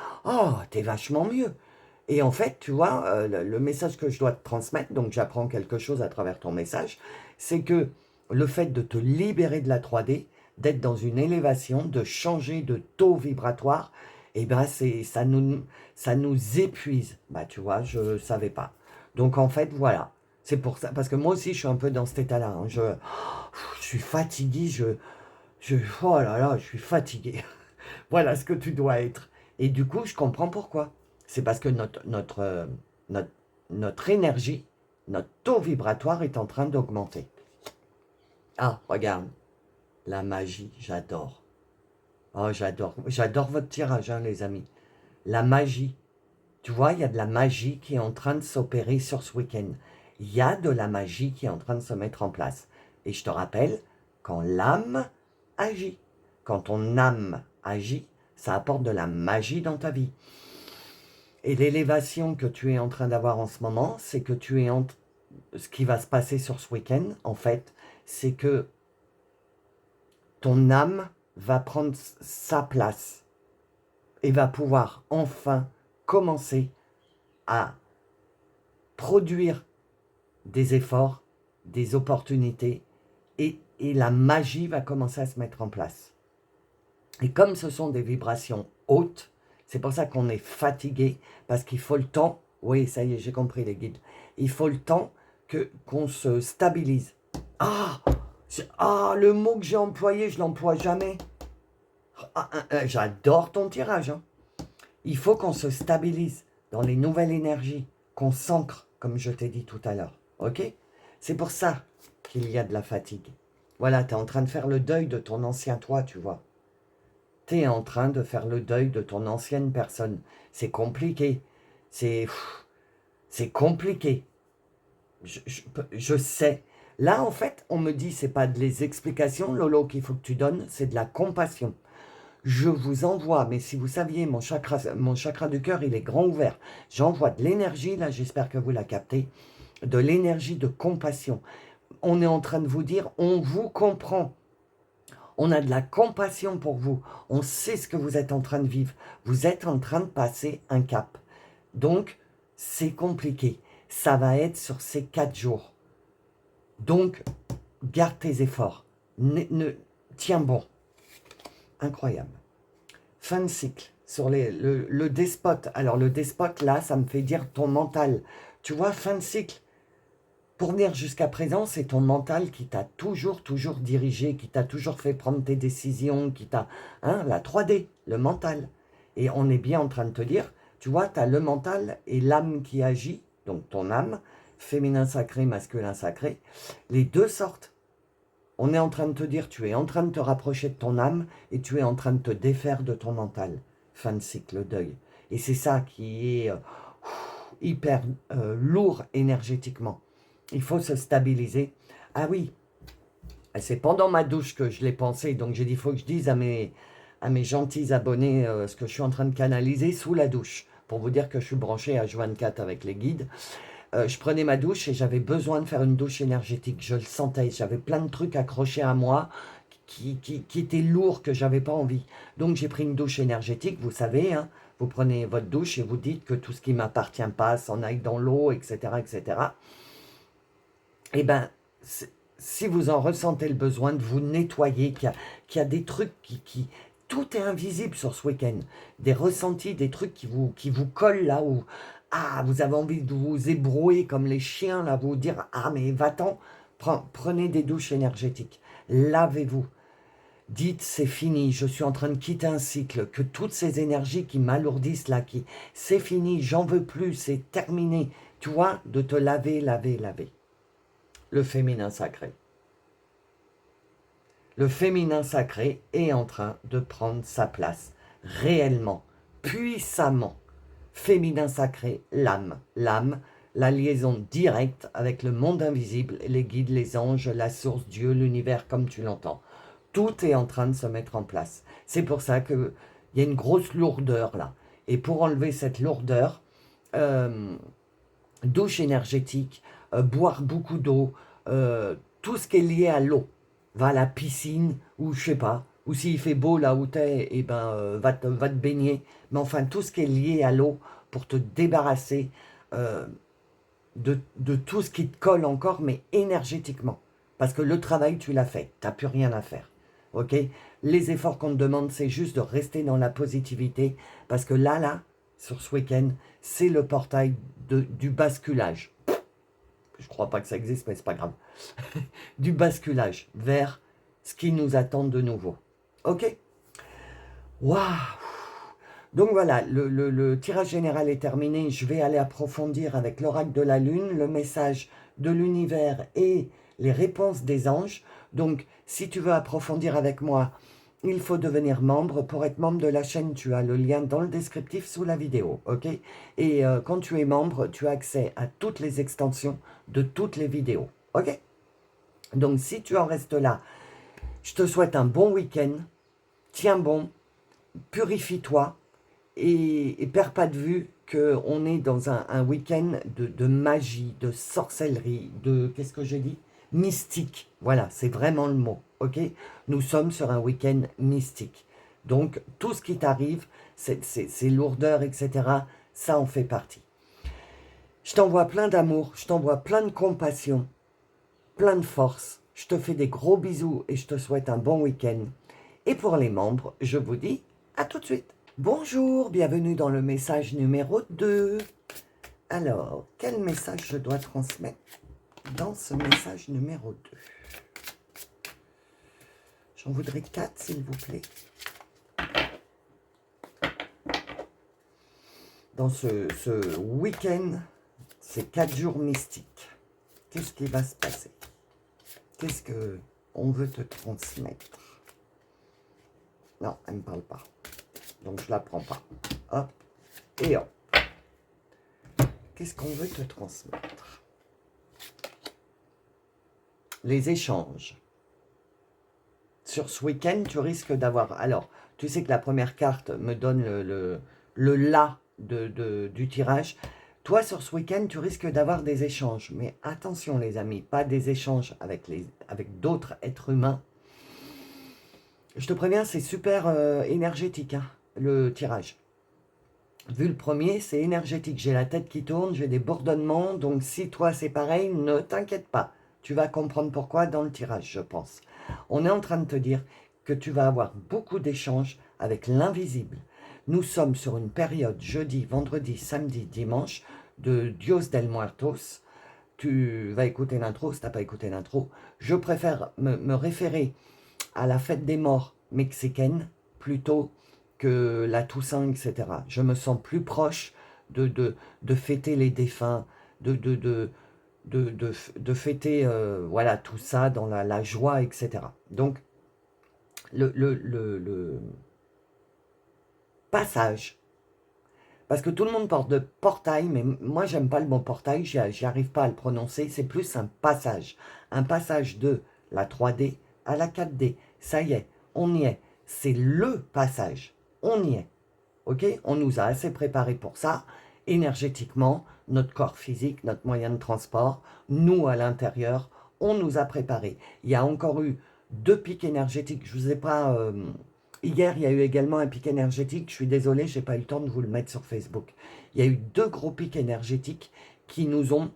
t'es vachement mieux. Et en fait, tu vois, le message que je dois te transmettre, donc j'apprends quelque chose à travers ton message, c'est que le fait de te libérer de la 3D, d'être dans une élévation, de changer de taux vibratoire, eh ben ça nous épuise. Bah tu vois, je savais pas. Donc en fait, voilà. C'est pour ça, parce que moi aussi je suis un peu dans cet état-là. Hein. Je suis fatigué, oh là là, je suis fatigué. Voilà ce que tu dois être. Et du coup, je comprends pourquoi. C'est parce que notre énergie, notre taux vibratoire est en train d'augmenter. Ah, regarde, la magie, j'adore. Oh, j'adore votre tirage, hein, les amis. La magie. Tu vois, il y a de la magie qui est en train de s'opérer sur ce week-end. Il y a de la magie qui est en train de se mettre en place. Et je te rappelle, quand l'âme agit, quand ton âme agit, ça apporte de la magie dans ta vie. Et l'élévation que tu es en train d'avoir en ce moment, c'est que ce qui va se passer sur ce week-end, en fait, c'est que ton âme va prendre sa place. et va pouvoir enfin commencer à produire des efforts, des opportunités, et la magie va commencer à se mettre en place. Et comme ce sont des vibrations hautes, c'est pour ça qu'on est fatigué, parce qu'il faut le temps, oui, ça y est, j'ai compris les guides, il faut le temps qu'on se stabilise. Le mot que j'ai employé, je l'emploie jamais. J'adore ton tirage. Hein. Il faut qu'on se stabilise dans les nouvelles énergies, qu'on s'ancre, comme je t'ai dit tout à l'heure. Ok? C'est pour ça qu'il y a de la fatigue. Voilà, tu es en train de faire le deuil de ton ancien toi, tu vois. Tu es en train de faire le deuil de ton ancienne personne. C'est compliqué. C'est compliqué. Je sais. Là, en fait, on me dit, c'est pas des explications, Lolo, qu'il faut que tu donnes, c'est de la compassion. Je vous envoie, mais si vous saviez, mon chakra du cœur, il est grand ouvert. J'envoie de l'énergie, là, j'espère que vous la captez, de l'énergie de compassion. On est en train de vous dire, on vous comprend. On a de la compassion pour vous. On sait ce que vous êtes en train de vivre. Vous êtes en train de passer un cap. Donc, c'est compliqué. Ça va être sur ces 4 jours. Donc, garde tes efforts. Tiens bon. Incroyable. Fin de cycle. Sur le despote. Alors, le despote, là, ça me fait dire ton mental. Tu vois, fin de cycle. Pour venir jusqu'à présent, c'est ton mental qui t'a toujours dirigé, qui t'a toujours fait prendre tes décisions, qui t'a... Hein, la 3D, le mental. Et on est bien en train de te dire, tu vois, tu as le mental et l'âme qui agit, donc ton âme, féminin sacré, masculin sacré, les deux sortent. On est en train de te dire, tu es en train de te rapprocher de ton âme et tu es en train de te défaire de ton mental. Fin de cycle, deuil. Et c'est ça qui est hyper lourd énergétiquement. Il faut se stabiliser. Ah oui, c'est pendant ma douche que je l'ai pensé, donc j'ai dit, il faut que je dise à mes gentils abonnés ce que je suis en train de canaliser sous la douche, pour vous dire que je suis branché à H24 avec les guides. Je prenais ma douche et j'avais besoin de faire une douche énergétique, je le sentais, j'avais plein de trucs accrochés à moi qui étaient lourds, que j'avais pas envie. Donc j'ai pris une douche énergétique, vous savez, hein, vous prenez votre douche et vous dites que tout ce qui ne m'appartient pas s'en aille dans l'eau, etc., etc. Eh bien, si vous en ressentez le besoin de vous nettoyer, qu'il y a des trucs tout est invisible sur ce week-end, des ressentis, des trucs qui vous collent là où vous avez envie de vous ébrouer comme les chiens, là, vous dire mais va-t'en, prenez des douches énergétiques, lavez-vous. Dites, c'est fini, je suis en train de quitter un cycle, que toutes ces énergies qui m'alourdissent là, c'est fini, j'en veux plus, c'est terminé. Tu vois, de te laver. Le féminin sacré. Le féminin sacré est en train de prendre sa place, réellement, puissamment. Féminin sacré, l'âme. L'âme, la liaison directe avec le monde invisible, les guides, les anges, la source, Dieu, l'univers, comme tu l'entends. Tout est en train de se mettre en place. C'est pour ça qu'il y a une grosse lourdeur là. Et pour enlever cette lourdeur, douche énergétique, boire beaucoup d'eau, tout ce qui est lié à l'eau. Va à la piscine, ou je sais pas, ou s'il fait beau là où t'es, eh ben, va te baigner. Mais enfin, tout ce qui est lié à l'eau pour te débarrasser de tout ce qui te colle encore, mais énergétiquement. Parce que le travail, tu l'as fait, tu n'as plus rien à faire. Ok? Les efforts qu'on te demande, c'est juste de rester dans la positivité, parce que là, sur ce week-end, c'est le portail du basculage. Je crois pas que ça existe, mais c'est pas grave. Du basculage vers ce qui nous attend de nouveau. Ok? Waouh! Donc voilà, le tirage général est terminé. Je vais aller approfondir avec l'oracle de la lune, le message de l'univers et les réponses des anges. Donc, si tu veux approfondir avec moi, il faut devenir membre. Pour être membre de la chaîne, tu as le lien dans le descriptif sous la vidéo, ok? Et quand tu es membre, tu as accès à toutes les extensions de toutes les vidéos, ok? Donc, si tu en restes là, je te souhaite un bon week-end. Tiens bon, purifie-toi et perds pas de vue qu'on est dans un week-end de magie, de sorcellerie, qu'est-ce que j'ai dit? Mystique. Voilà, c'est vraiment le mot, ok? Nous sommes sur un week-end mystique. Donc, tout ce qui t'arrive, ces lourdeurs, etc., ça en fait partie. Je t'envoie plein d'amour, je t'envoie plein de compassion, plein de force. Je te fais des gros bisous et je te souhaite un bon week-end. Et pour les membres, je vous dis à tout de suite. Bonjour, bienvenue dans le message numéro 2. Alors, quel message je dois transmettre dans ce message numéro 2? J'en voudrais 4, s'il vous plaît. Dans ce week-end, ces 4 jours mystiques, qu'est-ce qui va se passer? Qu'est-ce qu'on veut te transmettre? Non, elle ne me parle pas. Donc, je ne la prends pas. Hop, et hop. Qu'est-ce qu'on veut te transmettre? Les échanges. Sur ce week-end, tu risques d'avoir... Alors, tu sais que la première carte me donne le là du tirage. Toi, sur ce week-end, tu risques d'avoir des échanges. Mais attention, les amis, pas des échanges avec d'autres êtres humains. Je te préviens, c'est super énergétique, hein, le tirage. Vu le premier, c'est énergétique. J'ai la tête qui tourne, j'ai des bourdonnements. Donc, si toi, c'est pareil, ne t'inquiète pas. Tu vas comprendre pourquoi dans le tirage, je pense. On est en train de te dire que tu vas avoir beaucoup d'échanges avec l'invisible. Nous sommes sur une période jeudi, vendredi, samedi, dimanche de Dios del Muertos. Tu vas écouter l'intro, si tu n'as pas écouté l'intro. Je préfère me référer à la fête des morts mexicaine plutôt que la Toussaint, etc. Je me sens plus proche de fêter les défunts, de fêter voilà, tout ça dans la joie, etc. Donc, le passage, parce que tout le monde porte de portail, mais moi, j'aime pas le mot portail, j'y arrive pas à le prononcer, c'est plus un passage de la 3D à la 4D. Ça y est, on y est. C'est le passage. On y est. Ok? On nous a assez préparé pour ça. Énergétiquement, notre corps physique, notre moyen de transport, nous à l'intérieur, on nous a préparé. Il y a encore eu 2 pics énergétiques. Je vous ai pas... hier, il y a eu également un pic énergétique. Je suis désolé, je n'ai pas eu le temps de vous le mettre sur Facebook. Il y a eu 2 gros pics énergétiques qui nous ont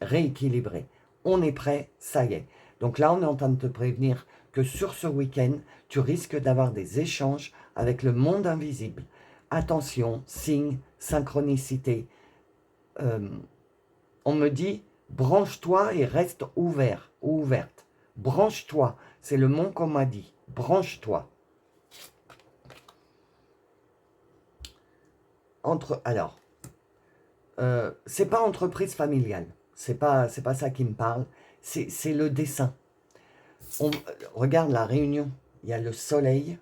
rééquilibrés. On est prêt, ça y est. Donc là, on est en train de te prévenir que sur ce week-end, tu risques d'avoir des échanges avec le monde invisible. Attention, signe, synchronicité. On me dit, branche-toi et reste ouvert ou ouverte. Branche-toi, c'est le mot qu'on m'a dit. Branche-toi. Alors, c'est pas entreprise familiale. C'est pas ça qui me parle. C'est le dessin. Regarde la réunion. Il y a le soleil.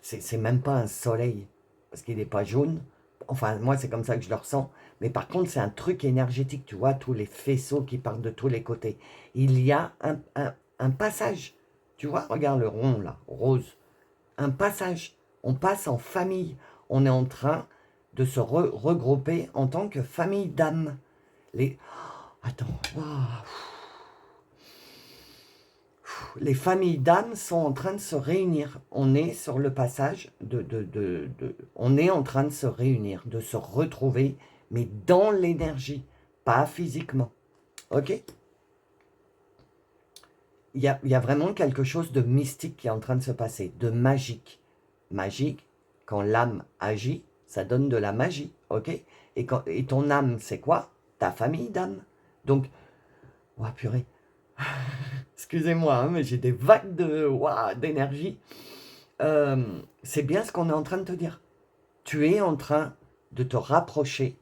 C'est même pas un soleil. Parce qu'il n'est pas jaune. Enfin, moi, c'est comme ça que je le ressens. Mais par contre, c'est un truc énergétique. Tu vois, tous les faisceaux qui partent de tous les côtés. Il y a un passage. Tu vois, regarde le rond, là, rose. Un passage. On passe en famille. On est en train de se regrouper en tant que famille d'âmes. Attends. Wow. Les familles d'âmes sont en train de se réunir. On est sur le passage on est en train de se réunir, de se retrouver, mais dans l'énergie, pas physiquement. Ok? Il y a vraiment quelque chose de mystique qui est en train de se passer, de magique. Magique, quand l'âme agit, ça donne de la magie, ok? Et ton âme, c'est quoi? Ta famille d'âme. Donc, oh purée, excusez-moi, hein, mais j'ai des vagues d'énergie. C'est bien ce qu'on est en train de te dire. Tu es en train de te rapprocher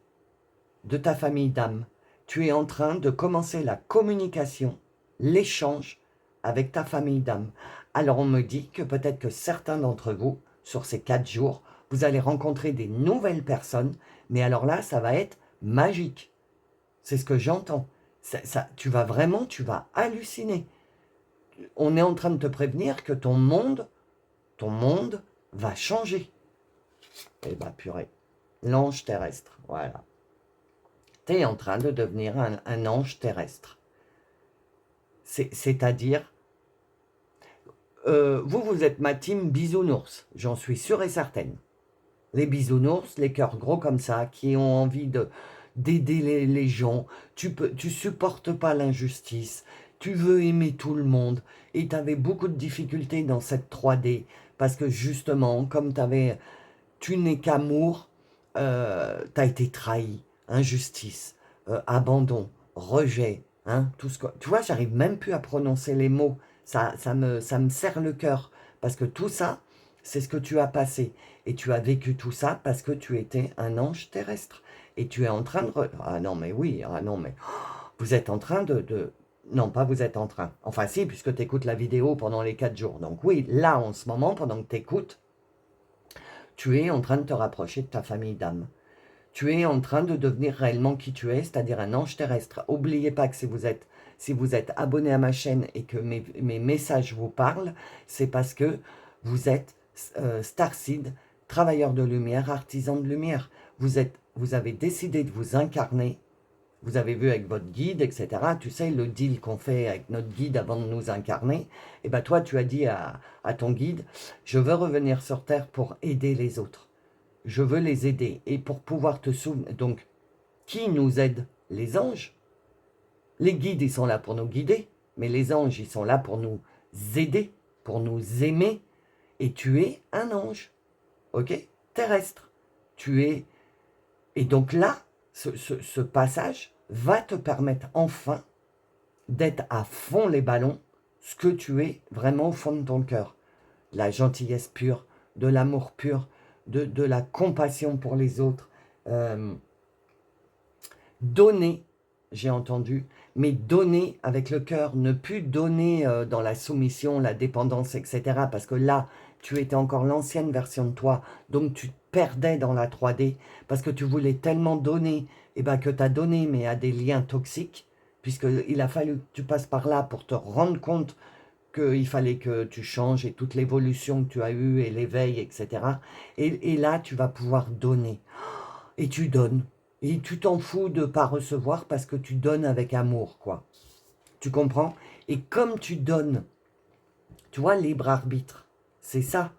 de ta famille d'âme. Tu es en train de commencer la communication, l'échange avec ta famille d'âme. Alors on me dit que peut-être que certains d'entre vous, sur ces 4 jours, vous allez rencontrer des nouvelles personnes, mais alors là, ça va être magique. C'est ce que j'entends. Tu vas halluciner. On est en train de te prévenir que ton monde va changer. Eh bien, purée. L'ange terrestre, voilà. Tu es en train de devenir un ange terrestre. C'est-à-dire, vous êtes ma team bisounours, j'en suis sûre et certaine. Les bisounours, les cœurs gros comme ça, qui ont envie d'aider les gens. Tu supportes pas l'injustice. Tu veux aimer tout le monde. Et tu avais beaucoup de difficultés dans cette 3D. Parce que justement, comme tu n'es qu'amour, tu as été trahi. Injustice, abandon, rejet. Hein, tout ce que, tu vois, j'arrive même plus à prononcer les mots. Ça me serre le cœur. Parce que tout ça, c'est ce que tu as passé. Et tu as vécu tout ça parce que tu étais un ange terrestre. Et tu es en train de... Ah non, mais oui, ah non, mais... Vous êtes en train Non, pas vous êtes en train. Enfin si, puisque tu écoutes la vidéo pendant les 4 jours. Donc oui, là, en ce moment, pendant que tu écoutes, tu es en train de te rapprocher de ta famille d'âme. Tu es en train de devenir réellement qui tu es, c'est-à-dire un ange terrestre. N'oubliez pas que si vous êtes abonné à ma chaîne et que mes messages vous parlent, c'est parce que vous êtes starseed, travailleur de lumière, artisan de lumière. Vous avez décidé de vous incarner. Vous avez vu avec votre guide, etc. Tu sais, le deal qu'on fait avec notre guide avant de nous incarner. Et bien toi, tu as dit à ton guide, je veux revenir sur Terre pour aider les autres. Je veux les aider. Et pour pouvoir te souvenir... Donc, qui nous aide? Les anges. Les guides, ils sont là pour nous guider. Mais les anges, ils sont là pour nous aider, pour nous aimer. Et tu es un ange. Ok? Terrestre. Tu es... Et donc là, ce passage va te permettre enfin d'être à fond les ballons, ce que tu es vraiment au fond de ton cœur. La gentillesse pure, de l'amour pur, de la compassion pour les autres. Donner, j'ai entendu, mais donner avec le cœur, ne plus donner dans la soumission, la dépendance, etc. Parce que là, tu étais encore l'ancienne version de toi, donc tu te perdais dans la 3D, parce que tu voulais tellement donner, et ben que tu as donné, mais à des liens toxiques, puisqu'il a fallu que tu passes par là pour te rendre compte qu'il fallait que tu changes et toute l'évolution que tu as eue et l'éveil, etc. Et là, tu vas pouvoir donner. Et tu donnes. Et tu t'en fous de ne pas recevoir parce que tu donnes avec amour, quoi. Tu comprends? Et comme tu donnes, tu vois, libre arbitre, c'est ça.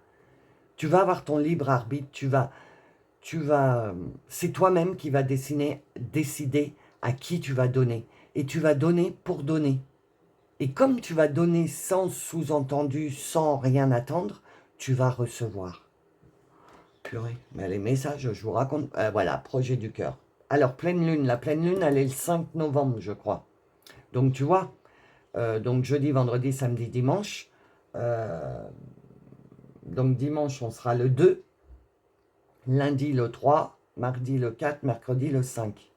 Tu vas avoir ton libre arbitre, c'est toi-même qui vas décider à qui tu vas donner. Et tu vas donner pour donner. Et comme tu vas donner sans sous-entendu, sans rien attendre, tu vas recevoir. Purée, mais les messages, je vous raconte... voilà, projet du cœur. Alors, pleine lune, la pleine lune, elle est le 5 novembre, je crois. Donc, tu vois, donc jeudi, vendredi, samedi, dimanche. Donc, dimanche, on sera le 2. Lundi, le 3. Mardi, le 4. Mercredi, le 5.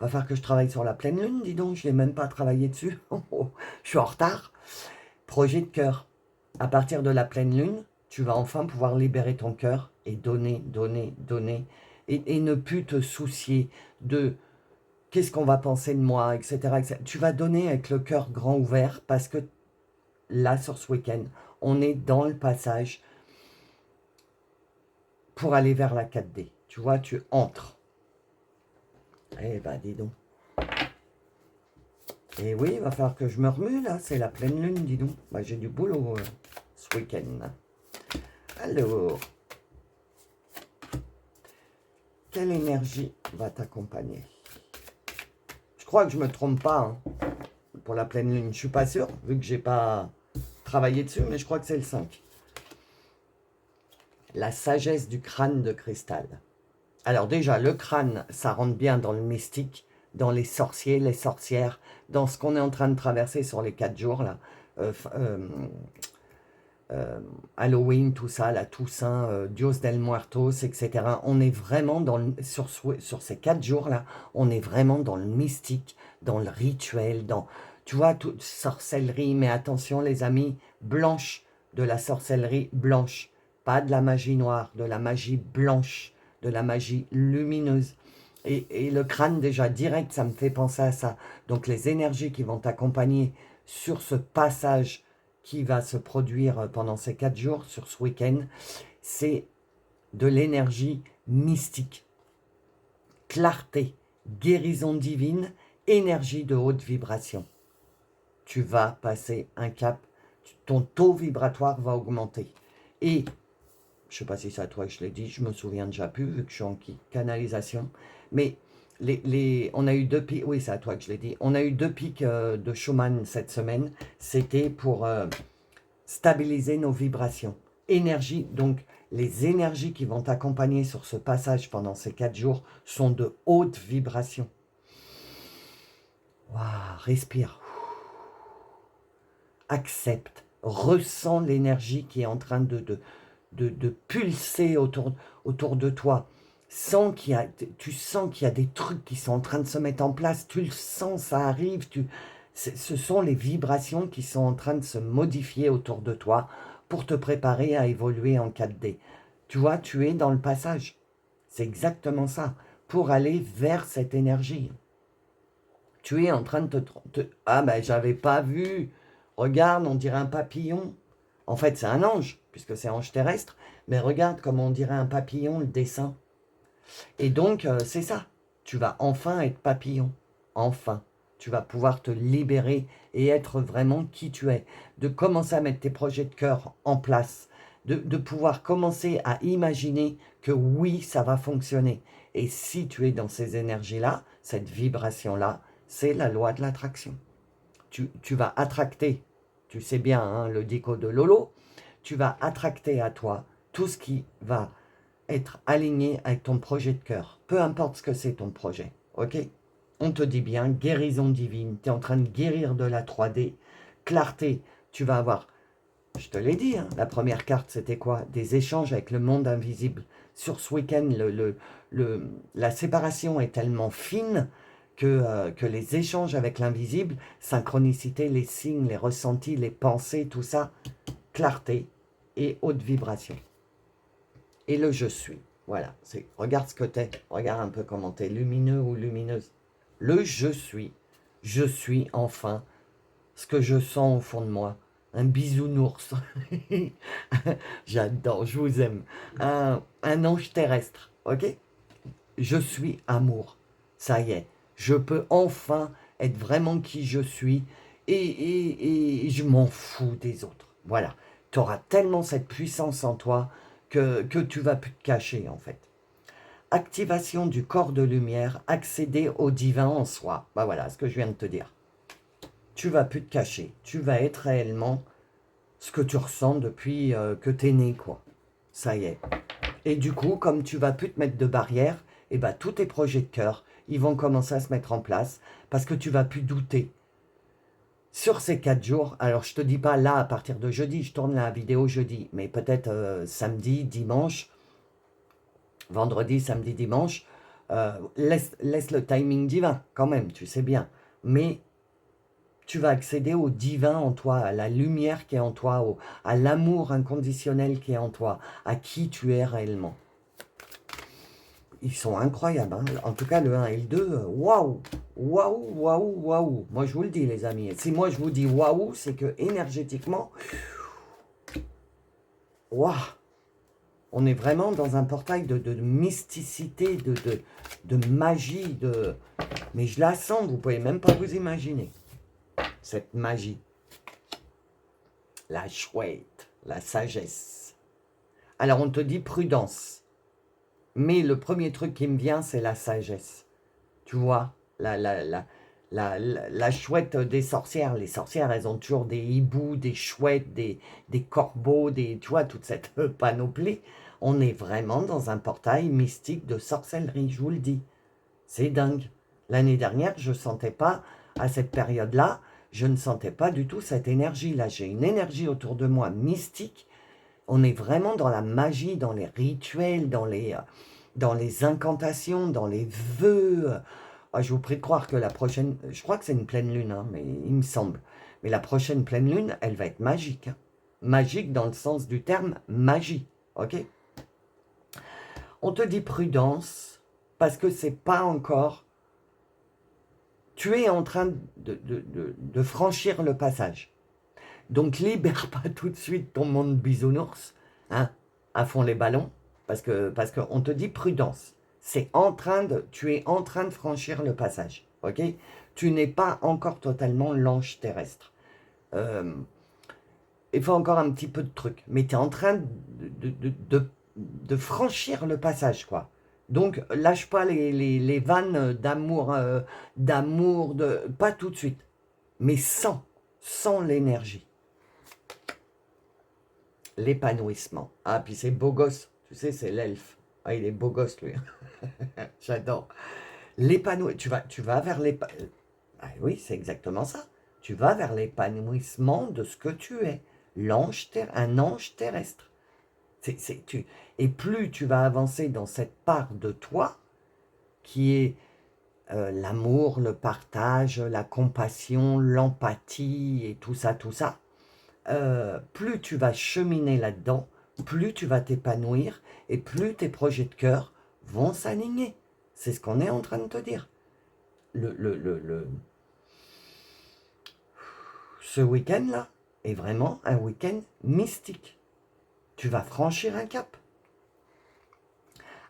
Va falloir que je travaille sur la pleine lune, dis donc. Je n'ai même pas travaillé dessus. Je suis en retard. Projet de cœur. À partir de la pleine lune, tu vas enfin pouvoir libérer ton cœur et donner, donner, donner. Et ne plus te soucier de qu'est-ce qu'on va penser de moi, etc., etc. Tu vas donner avec le cœur grand ouvert parce que là, sur ce week-end, on est dans le passage pour aller vers la 4D. Tu vois, tu entres. Eh ben, dis donc. Et oui, il va falloir que je me remue, là. C'est la pleine lune, dis donc. Bah, j'ai du boulot ce week-end. Alors, quelle énergie va t'accompagner? Je crois que je ne me trompe pas hein, pour la pleine lune. Je ne suis pas sûr, vu que je n'ai pas travaillé dessus, mais je crois que c'est le 5. La sagesse du crâne de cristal. Alors déjà, le crâne, ça rentre bien dans le mystique, dans les sorciers, les sorcières, dans ce qu'on est en train de traverser sur les 4 jours, là. Halloween, tout ça, la Toussaint, Dios del Muertos, etc. On est vraiment sur ces 4 jours-là, on est vraiment dans le mystique, dans le rituel, dans, tu vois, toute sorcellerie, mais attention les amis, blanche, de la sorcellerie blanche, pas de la magie noire, de la magie blanche, de la magie lumineuse. Et le crâne, déjà, direct, ça me fait penser à ça. Donc les énergies qui vont t'accompagner sur ce passage qui va se produire pendant ces 4 jours, sur ce week-end, c'est de l'énergie mystique. Clarté, guérison divine, énergie de haute vibration. Tu vas passer un cap, ton taux vibratoire va augmenter. Et Je ne sais pas si c'est à toi que je l'ai dit, je me souviens déjà plus, vu que je suis en canalisation. Mais on a eu 2 pics, oui, c'est à toi que je l'ai dit. On a eu 2 pics de Schumann cette semaine. C'était pour stabiliser nos vibrations. Énergie, donc les énergies qui vont t'accompagner sur ce passage pendant ces 4 jours sont de haute vibration. Waouh, respire. Accepte, ressens l'énergie qui est en train de pulser autour de toi. Tu sens qu'il y a des trucs qui sont en train de se mettre en place, tu le sens, ça arrive, ce sont les vibrations qui sont en train de se modifier autour de toi pour te préparer à évoluer en 4D. Tu vois, tu es dans le passage. C'est exactement ça, pour aller vers cette énergie. Tu es en train de Ah ben, j'avais pas vu. Regarde, on dirait un papillon. En fait, c'est un ange, puisque c'est ange terrestre. Mais regarde comme on dirait un papillon, le dessin. Et donc, c'est ça. Tu vas enfin être papillon. Enfin. Tu vas pouvoir te libérer et être vraiment qui tu es. De commencer à mettre tes projets de cœur en place. De pouvoir commencer à imaginer que oui, ça va fonctionner. Et si tu es dans ces énergies-là, cette vibration-là, c'est la loi de l'attraction. Tu vas attracter, tu sais bien, hein, le dico de Lolo, tu vas attracter à toi tout ce qui va être aligné avec ton projet de cœur. Peu importe ce que c'est ton projet, ok? On te dit bien, guérison divine, tu es en train de guérir de la 3D, clarté, tu vas avoir, je te l'ai dit, hein, la première carte c'était quoi? Des échanges avec le monde invisible. Sur ce week-end, la séparation est tellement fine que les échanges avec l'invisible, synchronicité, les signes, les ressentis, les pensées, tout ça, clarté et haute vibration. Et le je suis, voilà, regarde ce que t'es, regarde un peu comment t'es, lumineux ou lumineuse. Le je suis enfin ce que je sens au fond de moi. Un bisounours. J'adore, je vous aime. Un ange terrestre, ok? Je suis amour. Ça y est, je peux enfin être vraiment qui je suis et je m'en fous des autres. Voilà, tu auras tellement cette puissance en toi que tu vas plus te cacher en fait. Activation du corps de lumière, accéder au divin en soi. Bah voilà, ce que je viens de te dire. Tu vas plus te cacher, tu vas être réellement ce que tu ressens depuis que tu es né, quoi. Ça y est. Et du coup, comme tu vas plus te mettre de barrière, et ben tous tes projets de cœur, ils vont commencer à se mettre en place parce que tu vas plus douter. Sur ces 4 jours, alors je te dis pas là à partir de jeudi, je tourne la vidéo jeudi, mais peut-être samedi, dimanche, vendredi, samedi, dimanche, laisse le timing divin quand même, tu sais bien. Mais tu vas accéder au divin en toi, à la lumière qui est en toi, à l'amour inconditionnel qui est en toi, à qui tu es réellement. Ils sont incroyables, hein. En tout cas le 1 et le 2, waouh, waouh, waouh, waouh. Moi je vous le dis les amis, si moi je vous dis waouh, c'est que énergétiquement, waouh, on est vraiment dans un portail de mysticité, de magie, mais je la sens, vous pouvez même pas vous imaginer, cette magie. La chouette, la sagesse. Alors on te dit prudence. Mais le premier truc qui me vient, c'est la sagesse. Tu vois, la chouette des sorcières. Les sorcières, elles ont toujours des hiboux, des chouettes, des corbeaux, tu vois, toute cette panoplie. On est vraiment dans un portail mystique de sorcellerie, je vous le dis. C'est dingue. L'année dernière, je ne sentais pas, à cette période-là, je ne sentais pas du tout cette énergie-là. J'ai une énergie autour de moi mystique. On est vraiment dans la magie, dans les rituels, dans les incantations, dans les vœux. Ah, je vous prie de croire que la prochaine, je crois que c'est une pleine lune, hein, mais il me semble. Mais la prochaine pleine lune, elle va être magique. Hein. Magique dans le sens du terme magie. Ok? On te dit prudence parce que c'est pas encore. Tu es en train de franchir le passage. Donc libère pas tout de suite ton monde bisounours, hein, à fond les ballons, parce que on te dit prudence. Tu es en train de franchir le passage, ok? Tu n'es pas encore totalement l'ange terrestre. Il faut encore un petit peu de trucs, mais tu es en train de de franchir le passage, quoi. Donc, lâche pas les vannes d'amour, pas tout de suite, mais sans l'énergie. L'épanouissement. Ah, puis c'est beau gosse, tu sais, c'est l'elfe. Ah, il est beau gosse, lui. J'adore. L'épanouissement, tu vas vers l'épanouissement. Ah oui, c'est exactement ça. Tu vas vers l'épanouissement de ce que tu es. Un ange terrestre. Et plus tu vas avancer dans cette part de toi, qui est l'amour, le partage, la compassion, l'empathie et tout ça, plus tu vas cheminer là-dedans, plus tu vas t'épanouir et plus tes projets de cœur vont s'aligner. C'est ce qu'on est en train de te dire. Ce week-end-là est vraiment un week-end mystique. Tu vas franchir un cap.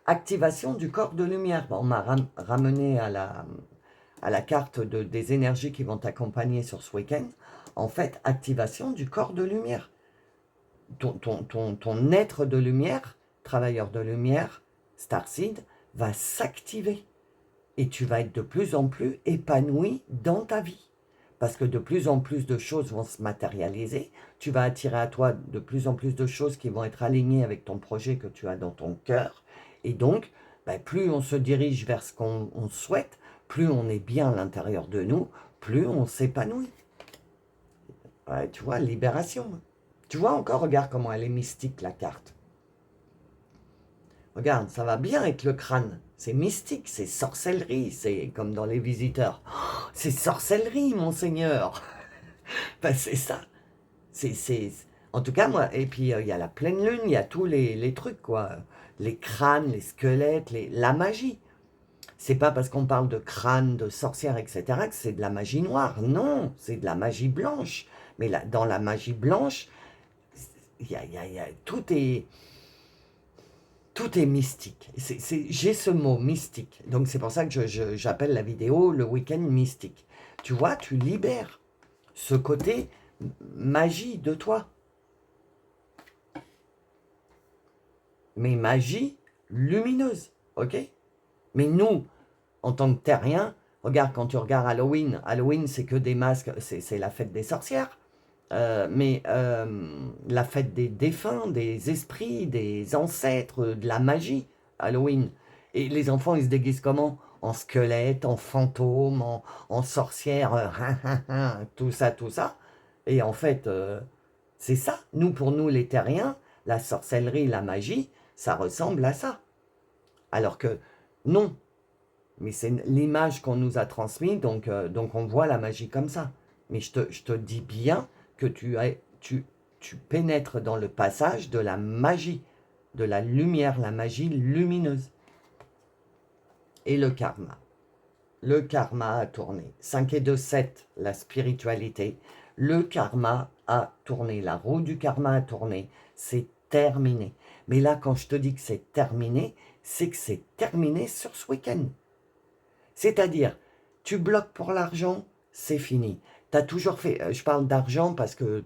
Activation du corps de lumière. Bon, on m'a ramené à la carte des énergies qui vont t'accompagner sur ce week-end. En fait, activation du corps de lumière. Ton être de lumière, travailleur de lumière, Starseed, va s'activer. Et tu vas être de plus en plus épanoui dans ta vie. Parce que de plus en plus de choses vont se matérialiser. Tu vas attirer à toi de plus en plus de choses qui vont être alignées avec ton projet que tu as dans ton cœur. Et donc, plus on se dirige vers ce qu'on souhaite, plus on est bien à l'intérieur de nous, plus on s'épanouit. Ouais, tu vois, libération. Tu vois encore, regarde comment elle est mystique, la carte. Regarde, ça va bien avec le crâne. C'est mystique, c'est sorcellerie, c'est comme dans Les Visiteurs. Oh, c'est sorcellerie, monseigneur. C'est ça. En tout cas, moi, et puis il y a la pleine lune, il y a tous les trucs, quoi. Les crânes, les squelettes, la magie. C'est pas parce qu'on parle de crâne, de sorcière, etc., que c'est de la magie noire. Non, c'est de la magie blanche. Mais là, dans la magie blanche, tout est mystique. J'ai ce mot mystique. Donc c'est pour ça que j'appelle la vidéo le week-end mystique. Tu vois, tu libères ce côté magie de toi. Mais magie lumineuse, ok? Mais nous, en tant que terriens, regarde, quand tu regardes Halloween, c'est que des masques, c'est la fête des sorcières. Mais la fête des défunts, des esprits, des ancêtres, de la magie, Halloween. Et les enfants, ils se déguisent comment? En squelette, en fantôme, en sorcière, tout ça, tout ça. Et en fait, c'est ça. Pour nous, les terriens, la sorcellerie, la magie, ça ressemble à ça. Alors que non, mais c'est l'image qu'on nous a transmise, donc on voit la magie comme ça. Mais je te dis bien que tu pénètres dans le passage de la magie, de la lumière, la magie lumineuse. Et le karma. Le karma a tourné. 5 et 2, 7, la spiritualité. Le karma a tourné. La roue du karma a tourné. C'est terminé. Mais là, quand je te dis que c'est terminé, c'est que c'est terminé sur ce week-end. C'est-à-dire, tu bloques pour l'argent, c'est fini. Tu as toujours fait, je parle d'argent parce que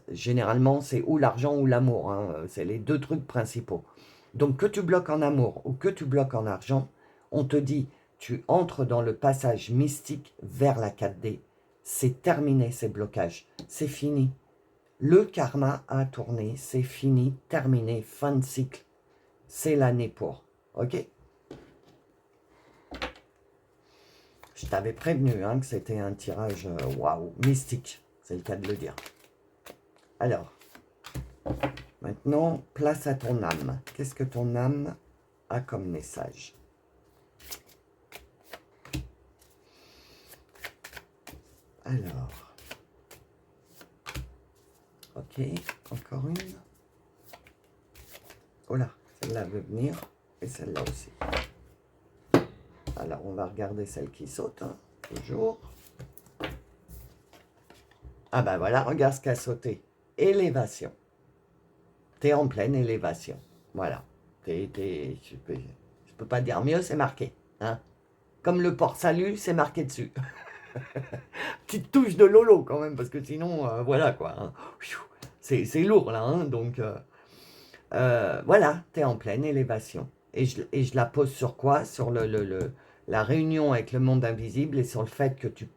généralement c'est ou l'argent ou l'amour, hein, c'est les deux trucs principaux. Donc que tu bloques en amour ou que tu bloques en argent, on te dit, tu entres dans le passage mystique vers la 4D. C'est terminé ces blocages, c'est fini. Le karma a tourné, c'est fini, terminé, fin de cycle. C'est l'année pour, ok? Je t'avais prévenu hein, que c'était un tirage waouh, mystique, c'est le cas de le dire. Alors, maintenant, place à ton âme. Qu'est-ce que ton âme a comme message? Alors, ok, encore une. Oh là, celle-là veut venir, et celle-là aussi. Alors, on va regarder celle qui saute, hein, toujours. Ah ben voilà, regarde ce qu'a sauté. Élévation. T'es en pleine élévation. Voilà. Je peux pas dire mieux, c'est marqué. Hein. Comme le port-salut, c'est marqué dessus. Petite touche de Lolo quand même, parce que sinon, voilà quoi. Hein. C'est lourd là, hein, donc... Voilà, tu es en pleine élévation. Et je la pose sur quoi? Sur la réunion avec le monde invisible et sur le fait que tu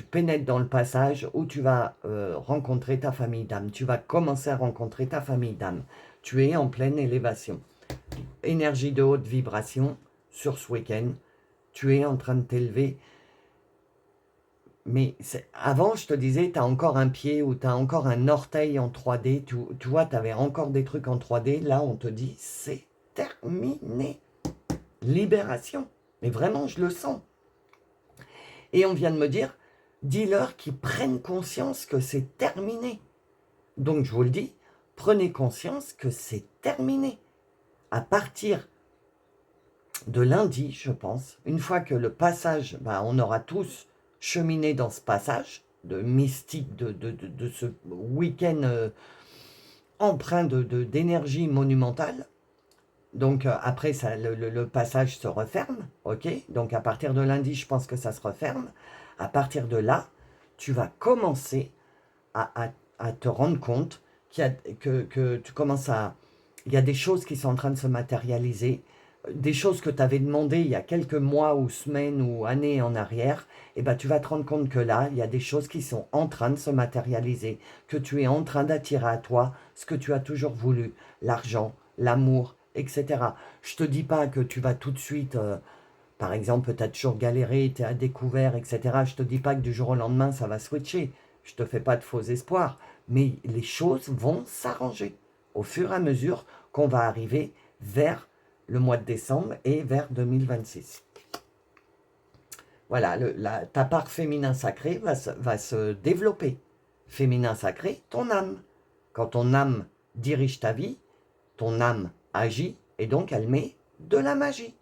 pénètres dans le passage où tu vas rencontrer ta famille d'âme. Tu vas commencer à rencontrer ta famille d'âme. Tu es en pleine élévation. Énergie de haute vibration sur ce week-end. Tu es en train de t'élever. Mais avant, je te disais, tu as encore un pied ou tu as encore un orteil en 3D. Tu vois, tu avais encore des trucs en 3D. Là, on te dit, c'est terminé. Libération. Mais vraiment, je le sens. Et on vient de me dire, dis-leur qu'ils prennent conscience que c'est terminé. Donc, je vous le dis, prenez conscience que c'est terminé. À partir de lundi, je pense, une fois que le passage, on aura tous cheminé dans ce passage de mystique, de ce week-end empreint d'énergie monumentale. Donc après, ça, le passage se referme, ok? Donc à partir de lundi, je pense que ça se referme. À partir de là, tu vas commencer à te rendre compte que tu commences à... Il y a des choses qui sont en train de se matérialiser, des choses que tu avais demandées il y a quelques mois ou semaines ou années en arrière, et ben tu vas te rendre compte que là, il y a des choses qui sont en train de se matérialiser, que tu es en train d'attirer à toi ce que tu as toujours voulu, l'argent, l'amour, etc. Je te dis pas que tu vas tout de suite, par exemple, tu as toujours galéré, tu es à découvert, etc. Je te dis pas que du jour au lendemain, ça va switcher. Je te fais pas de faux espoirs. Mais les choses vont s'arranger au fur et à mesure qu'on va arriver vers le mois de décembre et vers 2026. Voilà, ta part féminin sacré va se développer. Féminin sacré, ton âme. Quand ton âme dirige ta vie, ton âme agit et donc elle met de la magie.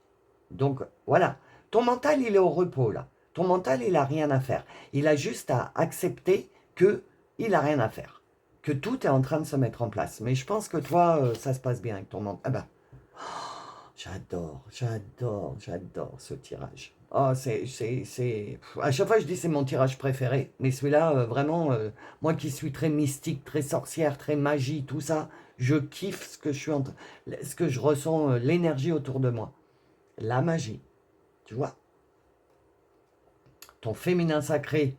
Donc voilà, ton mental il est au repos là. Ton mental il a rien à faire. Il a juste à accepter que il a rien à faire. Que tout est en train de se mettre en place. Mais je pense que toi, ça se passe bien avec ton mental. Ah ben, j'adore ce tirage. Oh, À chaque fois, je dis c'est mon tirage préféré. Mais celui-là, vraiment, moi qui suis très mystique, très sorcière, très magie, tout ça, je kiffe ce que je ressens, l'énergie autour de moi. La magie, tu vois. Ton féminin sacré,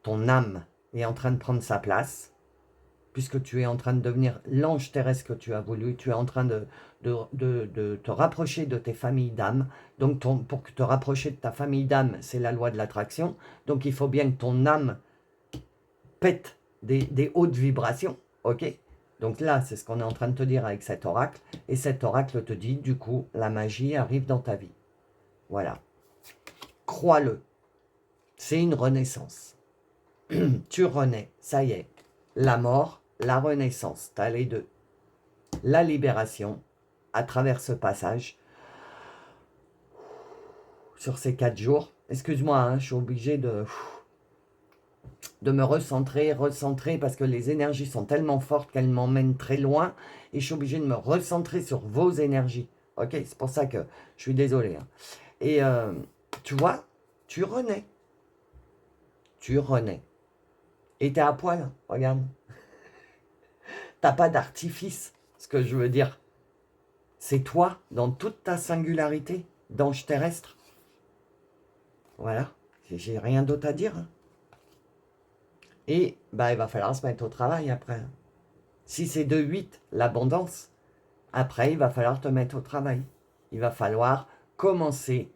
ton âme est en train de prendre sa place, puisque tu es en train de devenir l'ange terrestre que tu as voulu, tu es en train de te rapprocher de tes familles d'âme. Donc pour te rapprocher de ta famille d'âme, c'est la loi de l'attraction. Donc il faut bien que ton âme pète des hautes vibrations, ok? Donc là, c'est ce qu'on est en train de te dire avec cet oracle. Et cet oracle te dit, du coup, la magie arrive dans ta vie. Voilà. Crois-le. C'est une renaissance. Tu renais, ça y est. La mort, la renaissance, tu as les deux. La libération, à travers ce passage, sur ces 4 jours. Excuse-moi, hein, je suis obligé de me recentrer, parce que les énergies sont tellement fortes qu'elles m'emmènent très loin, et je suis obligé de me recentrer sur vos énergies. Ok, c'est pour ça que je suis désolé. Hein. Et tu vois, tu renais. Tu renais. Et t'es à poil, hein, regarde. T'as pas d'artifice, ce que je veux dire. C'est toi, dans toute ta singularité, d'ange terrestre. Voilà, j'ai rien d'autre à dire. Hein. Et il va falloir se mettre au travail après. Si c'est de 8, l'abondance, après, il va falloir te mettre au travail. Il va falloir commencer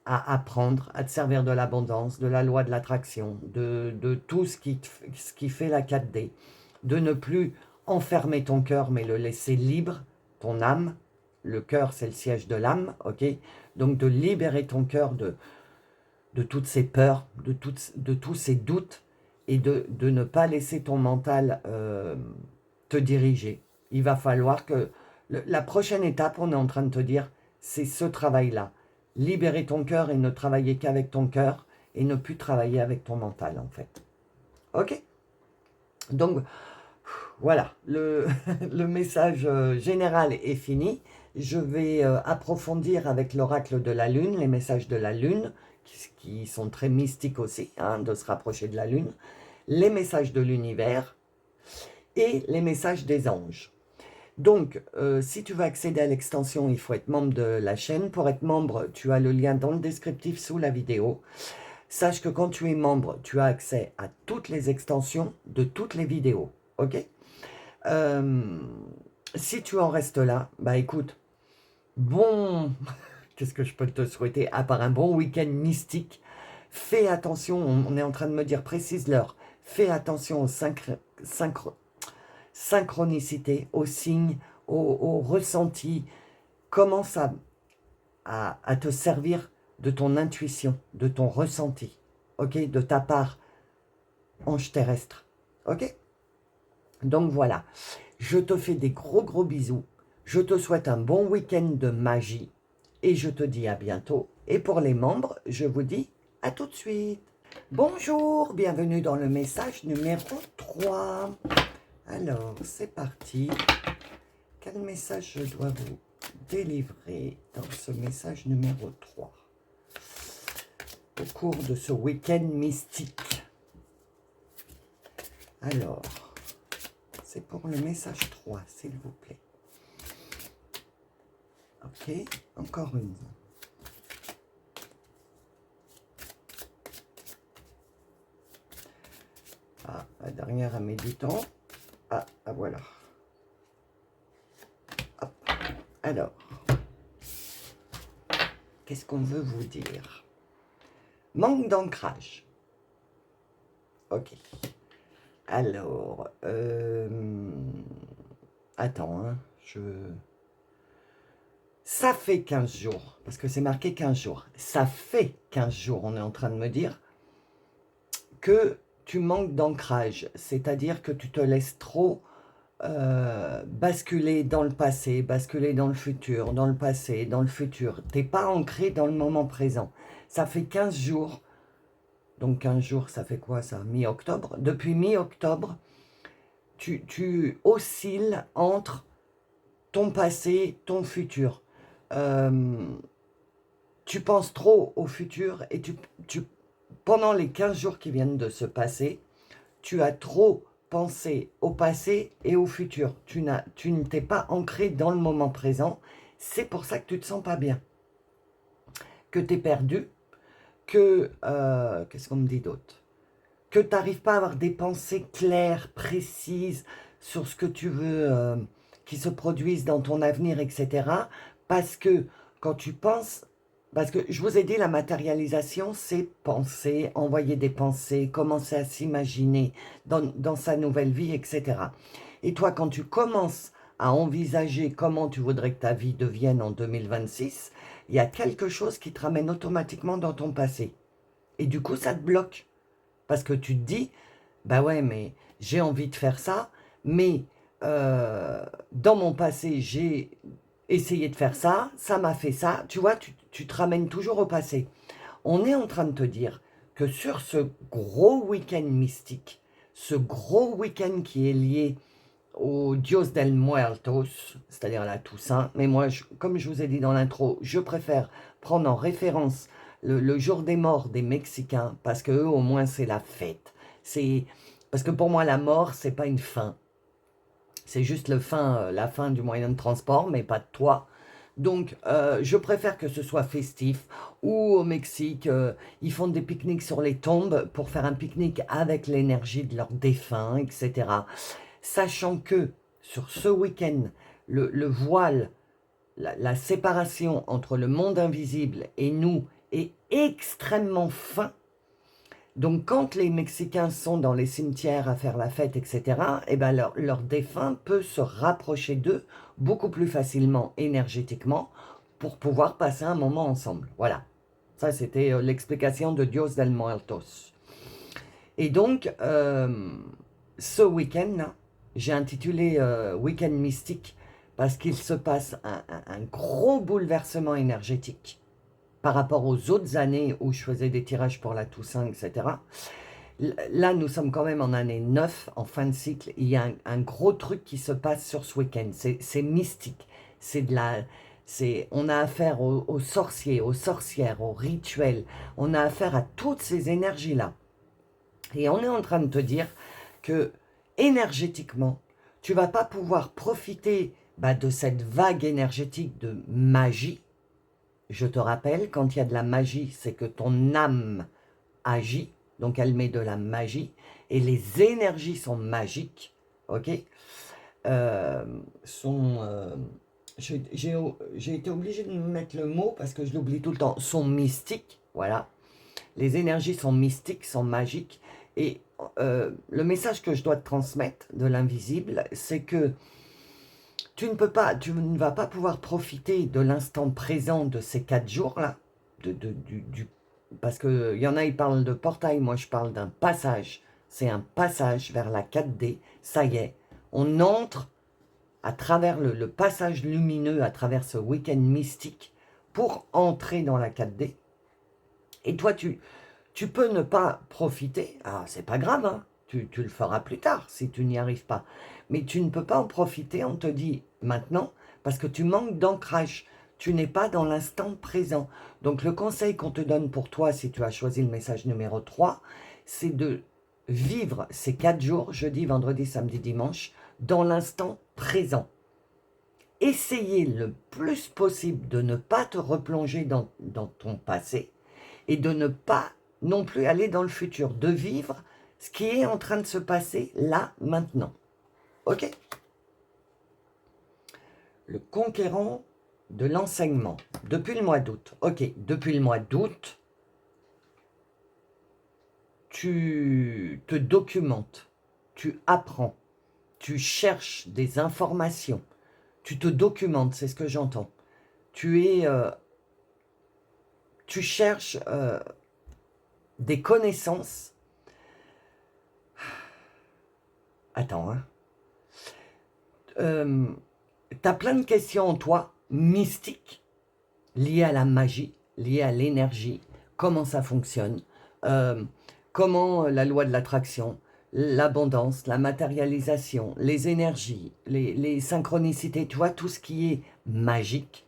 à apprendre à te servir de l'abondance, de la loi de l'attraction, de tout ce qui fait la 4D. De ne plus enfermer ton cœur, mais le laisser libre, ton âme. Le cœur, c'est le siège de l'âme, ok? Donc de libérer ton cœur de toutes ces peurs, de tous ces doutes, et de ne pas laisser ton mental te diriger. Il va falloir que... la prochaine étape, on est en train de te dire, c'est ce travail-là. Libérer ton cœur et ne travailler qu'avec ton cœur, et ne plus travailler avec ton mental, en fait. Ok? Donc, voilà, le message général est fini. Je vais approfondir avec l'oracle de la Lune, les messages de la Lune, qui sont très mystiques aussi, hein, de se rapprocher de la Lune, les messages de l'univers et les messages des anges. Donc, si tu veux accéder à l'extension, il faut être membre de la chaîne. Pour être membre, tu as le lien dans le descriptif sous la vidéo. Sache que quand tu es membre, tu as accès à toutes les extensions de toutes les vidéos. Ok? Si tu en restes là, bah écoute, bon, qu'est-ce que je peux te souhaiter à part un bon week-end mystique. Fais attention, on est en train de me dire, précise-leur, fais attention aux synchronicités, aux signes, aux ressentis. Commence à te servir de ton intuition, de ton ressenti, ok, de ta part ange terrestre, ok. Donc voilà, je te fais des gros gros bisous, je te souhaite un bon week-end de magie et je te dis à bientôt. Et pour les membres, je vous dis à tout de suite. Bonjour, bienvenue dans le message numéro 3. Alors, c'est parti. Quel message je dois vous délivrer dans ce message numéro 3 au cours de ce week-end mystique? Alors, c'est pour le message 3, s'il vous plaît. Ok, encore une. Ah, la dernière à met du temps. Ah, voilà. Hop. Alors, qu'est-ce qu'on veut vous dire? Manque d'ancrage. Ok. Alors, attends, hein, ça fait 15 jours, parce que c'est marqué 15 jours. Ça fait 15 jours, on est en train de me dire, que tu manques d'ancrage, c'est-à-dire que tu te laisses trop basculer dans le passé, basculer dans le futur, dans le passé, dans le futur. Tu n'es pas ancré dans le moment présent. Ça fait 15 jours, donc 15 jours, ça fait quoi ça? Mi-octobre. Depuis mi-octobre, tu oscilles entre ton passé, ton futur. Tu penses trop au futur et pendant les 15 jours qui viennent de se passer, tu as trop pensé au passé et au futur. Tu ne t'es pas ancré dans le moment présent. C'est pour ça que tu ne te sens pas bien. Que tu es perdu. Que, qu'est-ce qu'on me dit d'autre? Que tu n'arrives pas à avoir des pensées claires, précises sur ce que tu veux qui se produisent dans ton avenir, etc. Parce que quand tu penses, parce que je vous ai dit, la matérialisation, c'est penser, envoyer des pensées, commencer à s'imaginer dans sa nouvelle vie, etc. Et toi, quand tu commences à envisager comment tu voudrais que ta vie devienne en 2026, il y a quelque chose qui te ramène automatiquement dans ton passé. Et du coup, ça te bloque. Parce que tu te dis, bah ouais, mais j'ai envie de faire ça, mais dans mon passé, j'ai essayé de faire ça, ça m'a fait ça. Tu vois, tu te ramènes toujours au passé. On est en train de te dire que sur ce gros week-end mystique, ce gros week-end qui est lié au Dios del Muertos, c'est-à-dire la Toussaint, mais moi, comme je vous ai dit dans l'intro, je préfère prendre en référence le jour des morts des Mexicains, parce que eux, au moins, c'est la fête. Parce que pour moi, la mort, c'est pas une fin. C'est juste la fin du moyen de transport, mais pas de toi. Donc, je préfère que ce soit festif. Ou au Mexique, ils font des pique-niques sur les tombes pour faire un pique-nique avec l'énergie de leurs défunts, etc. Sachant que sur ce week-end, le voile, la séparation entre le monde invisible et nous est extrêmement fin. Donc quand les Mexicains sont dans les cimetières à faire la fête, etc., eh ben leur défunt peut se rapprocher d'eux beaucoup plus facilement énergétiquement pour pouvoir passer un moment ensemble. Voilà. Ça, c'était l'explication de Dios del Muertos. Et donc, ce week-end, j'ai intitulé Week-end mystique parce qu'il se passe un gros bouleversement énergétique par rapport aux autres années où je faisais des tirages pour la Toussaint, etc. Là, nous sommes quand même en année 9, en fin de cycle. Il y a un gros truc qui se passe sur ce week-end. C'est mystique. On a affaire aux sorciers, aux sorcières, aux rituels. On a affaire à toutes ces énergies-là. Et on est en train de te dire que énergétiquement, tu vas pas pouvoir profiter bah, de cette vague énergétique de magie. Je te rappelle, quand il y a de la magie, c'est que ton âme agit, donc elle met de la magie, et les énergies sont magiques, ok, euh, sont, j'ai été obligée de mettre le mot parce que je l'oublie tout le temps, sont mystiques, voilà. Les énergies sont mystiques, sont magiques, et le message que je dois te transmettre de l'invisible, c'est que tu ne vas pas pouvoir profiter de l'instant présent de ces 4 jours-là, parce qu'il y en a, ils parlent de portail, moi je parle d'un passage. C'est un passage vers la 4D, ça y est, on entre à travers le passage lumineux, à travers ce week-end mystique, pour entrer dans la 4D. Et toi, tu peux ne pas profiter, ah, c'est pas grave, hein, tu le feras plus tard si tu n'y arrives pas. Mais tu ne peux pas en profiter, on te dit maintenant, parce que tu manques d'ancrage. Tu n'es pas dans l'instant présent. Donc le conseil qu'on te donne pour toi, si tu as choisi le message numéro 3, c'est de vivre ces 4 jours, jeudi, vendredi, samedi, dimanche, dans l'instant présent. Essayez le plus possible de ne pas te replonger dans ton passé et de ne pas non plus aller dans le futur, de vivre ce qui est en train de se passer là, maintenant. Ok? Le conquérant de l'enseignement, depuis le mois d'août. Ok, depuis le mois d'août, tu te documentes, tu apprends, tu cherches des informations, tu te documentes, c'est ce que j'entends. Tu cherches des connaissances. Attends, hein. Tu as plein de questions en toi, mystiques, liées à la magie, liées à l'énergie, comment ça fonctionne, comment la loi de l'attraction, l'abondance, la matérialisation, les énergies, les synchronicités, tu vois, tout ce qui est magique,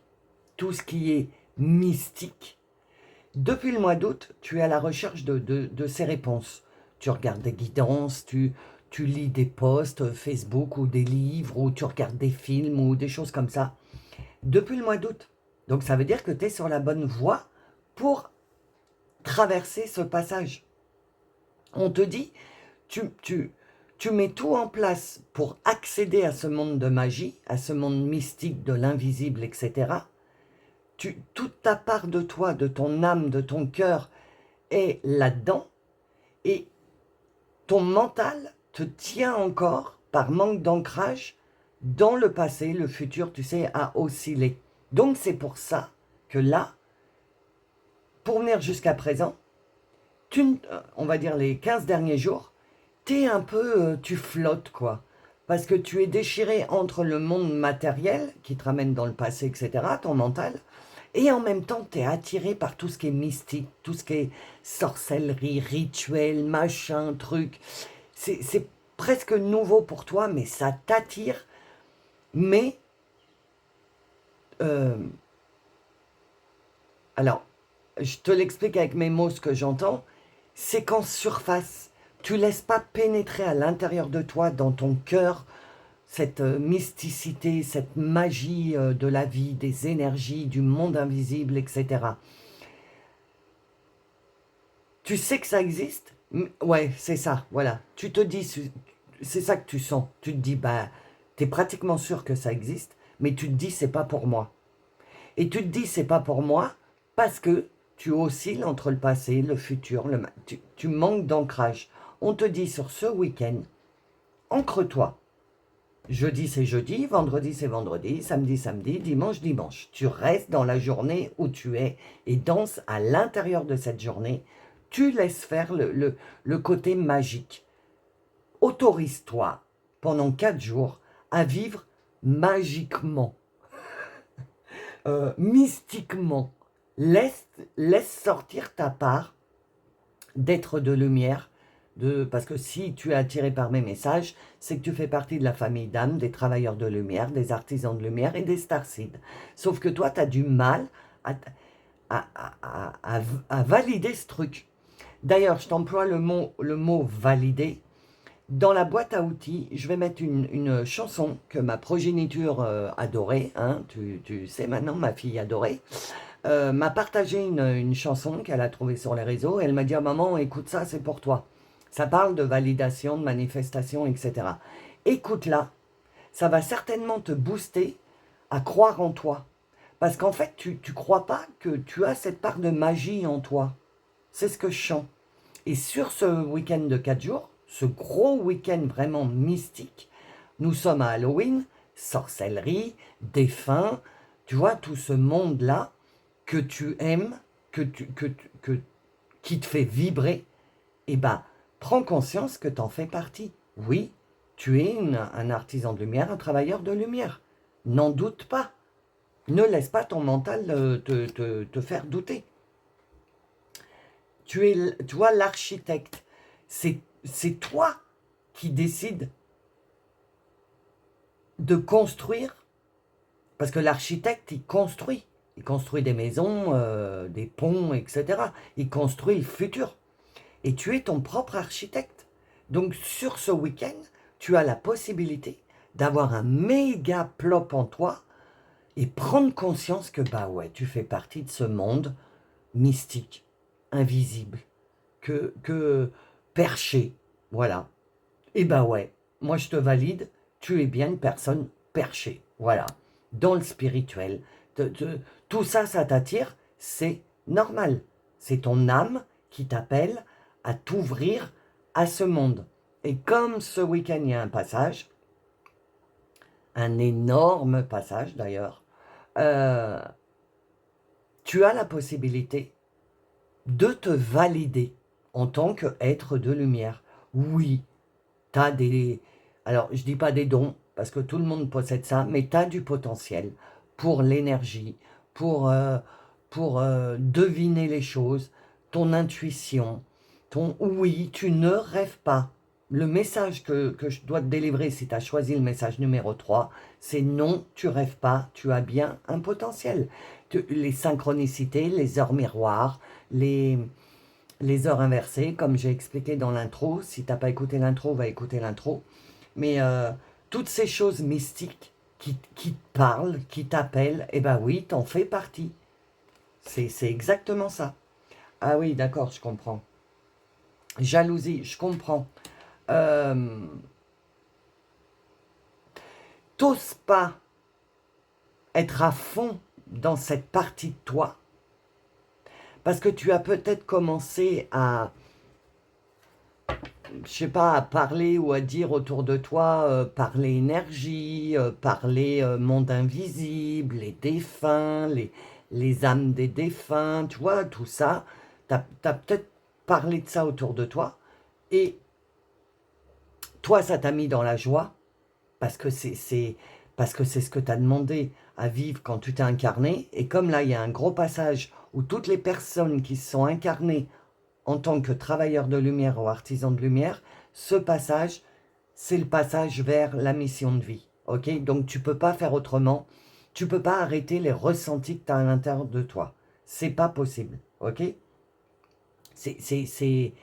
tout ce qui est mystique. Depuis le mois d'août, tu es à la recherche de ces réponses. Tu regardes des guidances, tu lis des posts Facebook ou des livres, ou tu regardes des films ou des choses comme ça. Depuis le mois d'août. Donc ça veut dire que tu es sur la bonne voie pour traverser ce passage. On te dit, tu mets tout en place pour accéder à ce monde de magie, à ce monde mystique de l'invisible, etc. Toute ta part de toi, de ton âme, de ton cœur est là-dedans, et ton mental te tient encore, par manque d'ancrage, dans le passé, le futur, tu sais, à osciller. Donc c'est pour ça que là, pour venir jusqu'à présent, on va dire les 15 derniers jours, t'es un peu, tu flottes quoi. Parce que tu es déchiré entre le monde matériel, qui te ramène dans le passé, etc., ton mental, et en même temps, tu es attiré par tout ce qui est mystique, tout ce qui est sorcellerie, rituel, machin, truc. C'est presque nouveau pour toi, mais ça t'attire. Mais, euh, alors, je te l'explique avec mes mots ce que j'entends, c'est qu'en surface, tu laisses pas pénétrer à l'intérieur de toi, dans ton cœur, cette mysticité, cette magie de la vie, des énergies, du monde invisible, etc. Tu sais que ça existe? Ouais, c'est ça, voilà. Tu te dis, c'est ça que tu sens. Tu te dis, bah, t'es pratiquement sûr que ça existe, mais tu te dis, c'est pas pour moi. Et tu te dis, c'est pas pour moi, parce que tu oscilles entre le passé, le futur, tu manques d'ancrage. On te dit sur ce week-end, ancre-toi. Jeudi, c'est jeudi, vendredi, c'est vendredi, samedi, samedi, dimanche, dimanche. Tu restes dans la journée où tu es et danses à l'intérieur de cette journée. Tu laisses faire le côté magique. Autorise-toi pendant 4 jours à vivre magiquement, mystiquement. Laisse sortir ta part d'être de lumière, parce que si tu es attiré par mes messages, c'est que tu fais partie de la famille d'âme, des travailleurs de lumière, des artisans de lumière et des starseeds. Sauf que toi, tu as du mal à valider ce truc. D'ailleurs, je t'emploie le mot valider. Dans la boîte à outils, je vais mettre une chanson que ma progéniture adorait, hein, tu sais maintenant, ma fille adorée, m'a partagé une chanson qu'elle a trouvée sur les réseaux. Elle m'a dit, ah, maman, écoute ça, c'est pour toi. Ça parle de validation, de manifestation, etc. Écoute-la, ça va certainement te booster à croire en toi. Parce qu'en fait, tu ne crois pas que tu as cette part de magie en toi. C'est ce que je sens. Et sur ce week-end de 4 jours, ce gros week-end vraiment mystique, nous sommes à Halloween, sorcellerie, défunts, tu vois, tout ce monde-là que tu aimes, qui te fait vibrer, eh ben, prends conscience que tu en fais partie. Oui, tu es un artisan de lumière, un travailleur de lumière. N'en doute pas. Ne laisse pas ton mental te faire douter. Tu vois, l'architecte. C'est toi qui décides de construire, parce que l'architecte, il construit. Il construit des maisons, des ponts, etc. Il construit le futur. Et tu es ton propre architecte. Donc sur ce week-end, tu as la possibilité d'avoir un méga plop en toi et prendre conscience que, bah ouais, tu fais partie de ce monde mystique, invisible, que perché, voilà. Et bah ouais, moi je te valide, tu es bien une personne perchée, voilà. Dans le spirituel, tout ça, ça t'attire, c'est normal. C'est ton âme qui t'appelle à t'ouvrir à ce monde. Et comme ce week-end, il y a un passage, un énorme passage d'ailleurs, euh, tu as la possibilité de te valider en tant qu'être de lumière. Oui, tu as des... Alors, je dis pas des dons, parce que tout le monde possède ça, mais tu as du potentiel pour l'énergie, pour deviner les choses, ton intuition, ton oui, tu ne rêves pas. Le message que je dois te délivrer, si tu as choisi le message numéro 3, c'est non, tu rêves pas, tu as bien un potentiel. Les synchronicités, les heures miroirs, les heures inversées, comme j'ai expliqué dans l'intro. Si tu n'as pas écouté l'intro, va écouter l'intro. Mais toutes ces choses mystiques qui te parlent, qui t'appellent, eh ben oui, t'en fais partie. C'est exactement ça. Ah oui, d'accord, je comprends. Jalousie, je comprends. Euh, T'oses pas être à fond dans cette partie de toi parce que tu as peut-être commencé à, je sais pas, à parler ou à dire autour de toi, parler énergie, parler monde invisible, les défunts, les âmes des défunts, tu vois, tout ça. Tu as peut-être parlé de ça autour de toi. Et toi, ça t'a mis dans la joie, parce que parce que c'est ce que tu as demandé à vivre quand tu t'es incarné. Et comme là, il y a un gros passage où toutes les personnes qui se sont incarnées en tant que travailleur de lumière ou artisan de lumière, ce passage, c'est le passage vers la mission de vie. Ok? Donc tu peux pas faire autrement. Tu peux pas arrêter les ressentis que tu as à l'intérieur de toi. C'est pas possible. Ok? C'est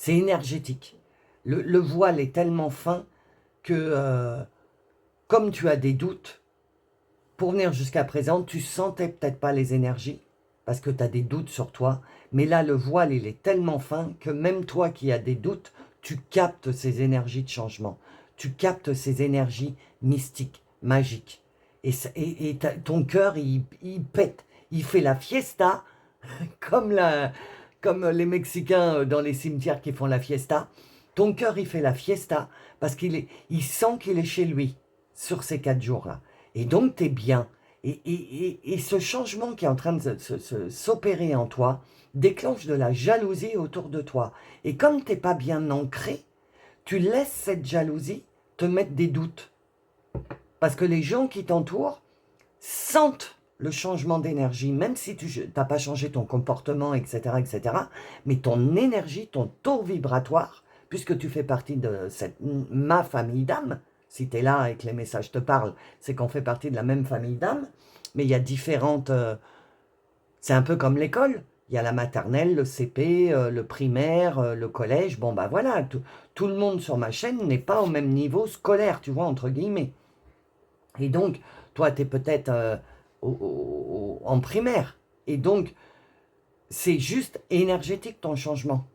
énergétique. Le voile est tellement fin que, comme tu as des doutes, pour venir jusqu'à présent, tu sentais peut-être pas les énergies, parce que tu as des doutes sur toi, mais là, le voile, il est tellement fin que même toi qui as des doutes, tu captes ces énergies de changement, tu captes ces énergies mystiques, magiques, et ton cœur, il pète, il fait la fiesta, comme, comme les Mexicains dans les cimetières qui font la fiesta. Ton cœur, il fait la fiesta, parce il sent qu'il est chez lui, sur ces 4 jours-là. Et donc, tu es bien. Et ce changement qui est en train de s'opérer en toi déclenche de la jalousie autour de toi. Et comme tu n'es pas bien ancré, tu laisses cette jalousie te mettre des doutes. Parce que les gens qui t'entourent sentent le changement d'énergie, même si tu n'as pas changé ton comportement, etc., etc., mais ton énergie, ton taux vibratoire, puisque tu fais partie de ma famille d'âmes, si tu es là et que les messages te parlent, c'est qu'on fait partie de la même famille d'âmes, mais il y a différentes... c'est un peu comme l'école, Il y a la maternelle, le CP, le primaire, le collège. Bon, bah voilà, tout le monde sur ma chaîne n'est pas au même niveau scolaire, tu vois, entre guillemets. Et donc, toi, tu es peut-être en primaire. Et donc, c'est juste énergétique ton changement.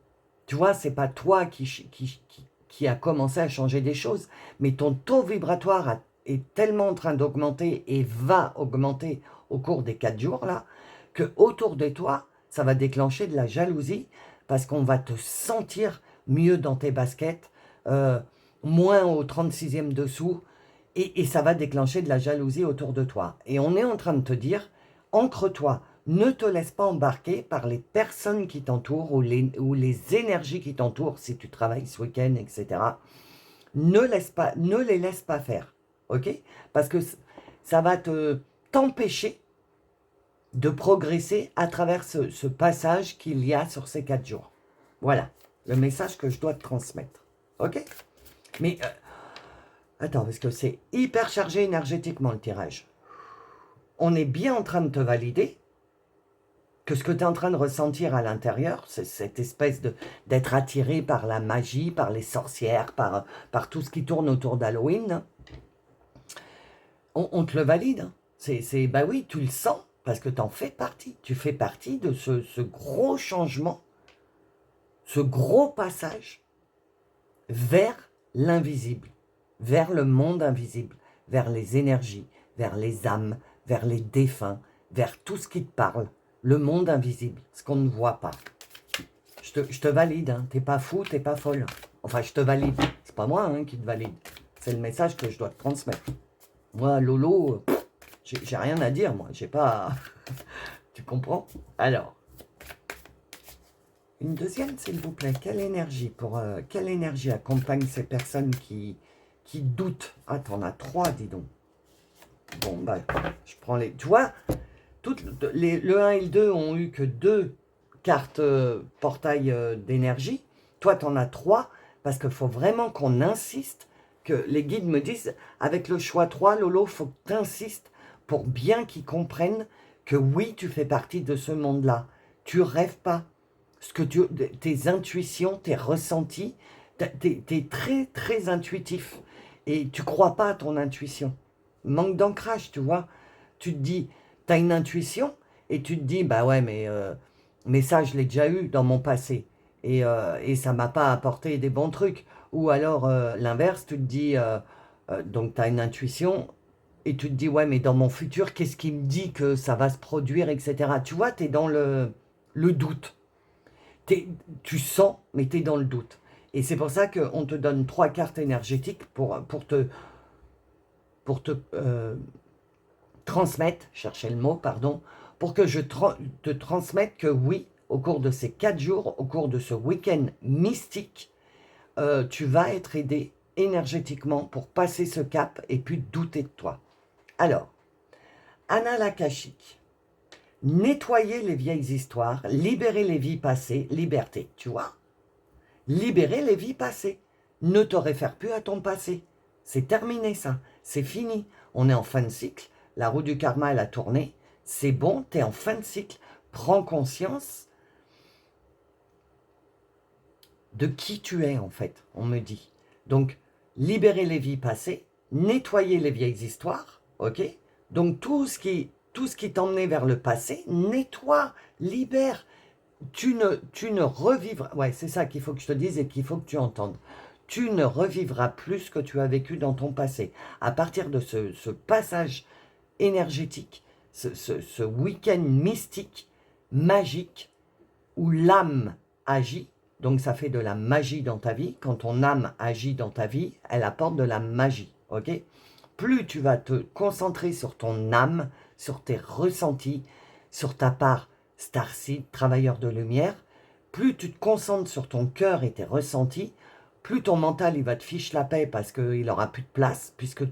Tu vois, c'est pas toi qui a commencé à changer des choses, mais ton taux vibratoire est tellement en train d'augmenter et va augmenter au cours des 4 jours là, que autour de toi, ça va déclencher de la jalousie parce qu'on va te sentir mieux dans tes baskets, euh, moins au 36e dessous, et ça va déclencher de la jalousie autour de toi. Et on est en train de te dire, ancre-toi, ne te laisse pas embarquer par les personnes qui t'entourent ou les énergies qui t'entourent si tu travailles ce week-end, etc. Ne les laisse pas faire, ok? Parce que ça va t'empêcher de progresser à travers ce passage qu'il y a sur ces 4 jours. Voilà, le message que je dois te transmettre, ok? Mais attends, parce que c'est hyper chargé énergétiquement le tirage. On est bien en train de te valider que ce que tu es en train de ressentir à l'intérieur, c'est cette espèce d'être attiré par la magie, par les sorcières, par tout ce qui tourne autour d'Halloween. On te le valide. Bah oui, tu le sens parce que tu en fais partie. Tu fais partie de ce gros changement, ce gros passage vers l'invisible, vers le monde invisible, vers les énergies, vers les âmes, vers les défunts, vers tout ce qui te parle, le monde invisible, ce qu'on ne voit pas. Je te valide, hein. T'es pas fou, t'es pas folle. Enfin, je te valide. C'est pas moi qui te valide. C'est le message que je dois te transmettre. Moi, Lolo, j'ai rien à dire, moi. J'ai pas... Tu comprends? Alors, une deuxième, s'il vous plaît. Quelle énergie accompagne ces personnes qui doutent? Ah, t'en as 3, dis donc. Bon, bah, je prends les... Tu vois, le 1 et le 2 ont eu que 2 cartes portail d'énergie. Toi, t'en as 3, parce qu'il faut vraiment qu'on insiste, que les guides me disent, avec le choix 3, Lolo, il faut que tu insistes pour bien qu'ils comprennent que oui, tu fais partie de ce monde-là. Tu rêves pas. Tes intuitions, tes ressentis, t'es très, très intuitif. Et tu crois pas à ton intuition. Manque d'ancrage, tu vois. Tu te dis, tu as une intuition, et tu te dis, bah ouais, mais ça, je l'ai déjà eu dans mon passé. Et ça m'a pas apporté des bons trucs. Ou alors, l'inverse, tu te dis, donc tu as une intuition, et tu te dis, ouais, mais dans mon futur, qu'est-ce qui me dit que ça va se produire, etc. Tu vois, tu es dans le doute. Tu sens, mais tu es dans le doute. Et c'est pour ça qu'on te donne 3 cartes énergétiques pour te transmettre, chercher le mot, pardon, pour que je te transmette que oui, au cours de ces 4 jours, au cours de ce week-end mystique, tu vas être aidé énergétiquement pour passer ce cap et puis douter de toi. Alors, Anna l'Akashique, nettoyer les vieilles histoires, libérer les vies passées, liberté, tu vois. Libérer les vies passées. Ne te réfère plus à ton passé. C'est terminé ça, c'est fini. On est en fin de cycle, la roue du karma elle a tourné, c'est bon, tu es en fin de cycle. Prends conscience de qui tu es en fait, on me dit. Donc, libérer les vies passées, nettoyer les vieilles histoires, ok? Donc tout ce qui t'emmenait vers le passé, nettoie, libère. Tu ne revivras... Ouais, c'est ça qu'il faut que je te dise et qu'il faut que tu entendes. Tu ne revivras plus ce que tu as vécu dans ton passé. À partir de ce passage énergétique, ce week-end mystique, magique, où l'âme agit, donc ça fait de la magie dans ta vie. Quand ton âme agit dans ta vie, elle apporte de la magie, ok? Plus tu vas te concentrer sur ton âme, sur tes ressentis, sur ta part starseed, travailleur de lumière, plus tu te concentres sur ton cœur et tes ressentis, plus ton mental il va te fiche la paix parce qu'il n'aura plus de place, puisque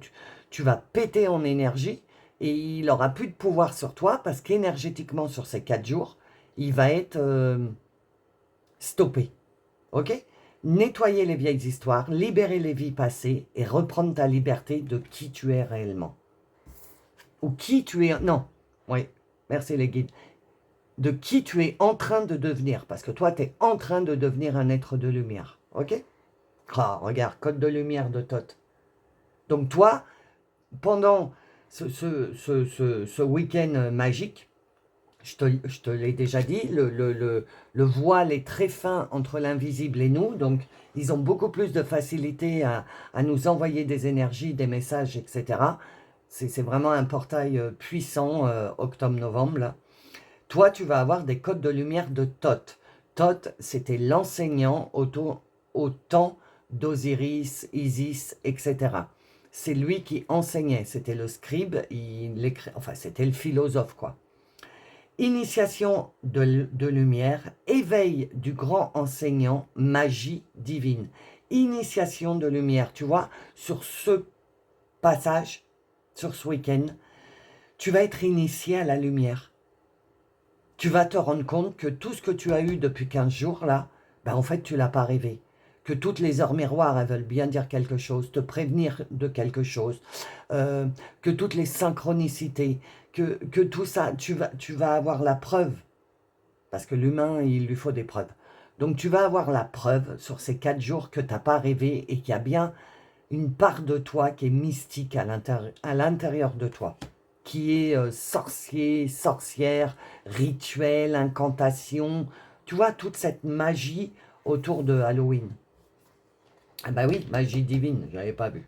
tu vas péter en énergie et il n'aura plus de pouvoir sur toi parce qu'énergétiquement sur ces 4 jours, il va être stoppé. Ok? Nettoyer les vieilles histoires, libérer les vies passées et reprendre ta liberté de qui tu es réellement. Ou qui tu es... Non, oui, merci les guides. de qui tu es en train de devenir. Parce que toi, tu es en train de devenir un être de lumière. Ok? Ah, regarde, code de lumière de Thoth. Donc toi, pendant ce week-end magique, je te l'ai déjà dit, le voile est très fin entre l'invisible et nous, donc ils ont beaucoup plus de facilité à nous envoyer des énergies, des messages, etc. C'est vraiment un portail puissant, octobre-novembre, là. Toi, tu vas avoir des codes de lumière de Thoth. Thoth, c'était l'enseignant au temps d'Osiris, Isis, etc. C'est lui qui enseignait, c'était le scribe, enfin c'était le philosophe, quoi. Initiation de lumière, éveil du grand enseignant, magie divine. Initiation de lumière, tu vois, sur ce passage, sur ce week-end, tu vas être initié à la lumière. Tu vas te rendre compte que tout ce que tu as eu depuis 15 jours, là, ben en fait, tu ne l'as pas rêvé. Que toutes les heures miroirs, elles veulent bien dire quelque chose, te prévenir de quelque chose, que toutes les synchronicités, que tout ça, tu vas avoir la preuve, parce que l'humain, il lui faut des preuves. Donc tu vas avoir la preuve sur ces 4 jours que tu n'as pas rêvé et qu'il y a bien une part de toi qui est mystique à l'intérieur de toi, qui est sorcier, sorcière, rituel, incantation, tu vois, toute cette magie autour de Halloween. Ah bah oui, magie divine, je n'avais pas vu.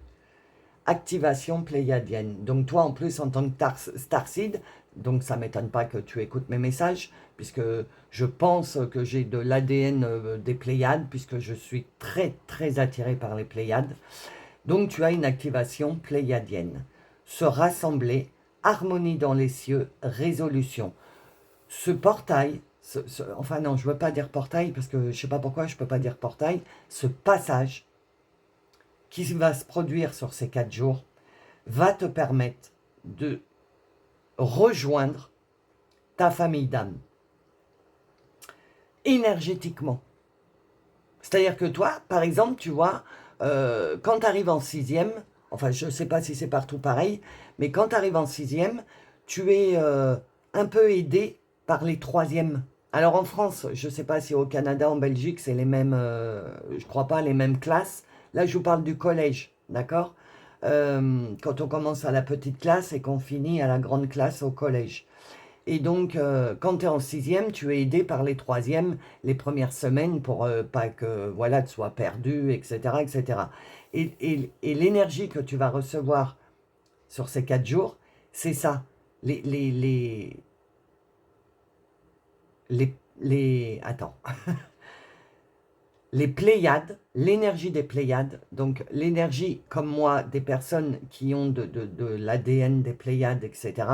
Activation pléiadienne. Donc toi, en plus, en tant que Starseed, donc ça ne m'étonne pas que tu écoutes mes messages, puisque je pense que j'ai de l'ADN des Pléiades, puisque je suis très, très attiré par les Pléiades. Donc tu as une activation pléiadienne. Se rassembler, harmonie dans les cieux, résolution. Ce portail, enfin non, je ne veux pas dire portail, parce que je ne sais pas pourquoi je ne peux pas dire portail, ce passage qui va se produire sur ces 4 jours va te permettre de rejoindre ta famille d'âme énergétiquement. C'est-à-dire que toi, par exemple, tu vois, quand tu arrives en 6e, enfin je ne sais pas si c'est partout pareil, mais quand tu arrives en 6e, tu es un peu aidé par les 3e. Alors en France, je ne sais pas si au Canada, en Belgique, c'est les mêmes, je crois pas, les mêmes classes. Là, je vous parle du collège, d'accord? Quand on commence à la petite classe et qu'on finit à la grande classe au collège. Et donc, quand tu es en 6e, tu es aidé par les 3e les premières semaines pour pas que voilà, tu sois perdu, etc. etc. Et l'énergie que tu vas recevoir sur ces 4 jours, c'est ça. Attends. Les Pléiades, l'énergie des Pléiades, donc l'énergie, comme moi, des personnes qui ont de l'ADN des Pléiades, etc.,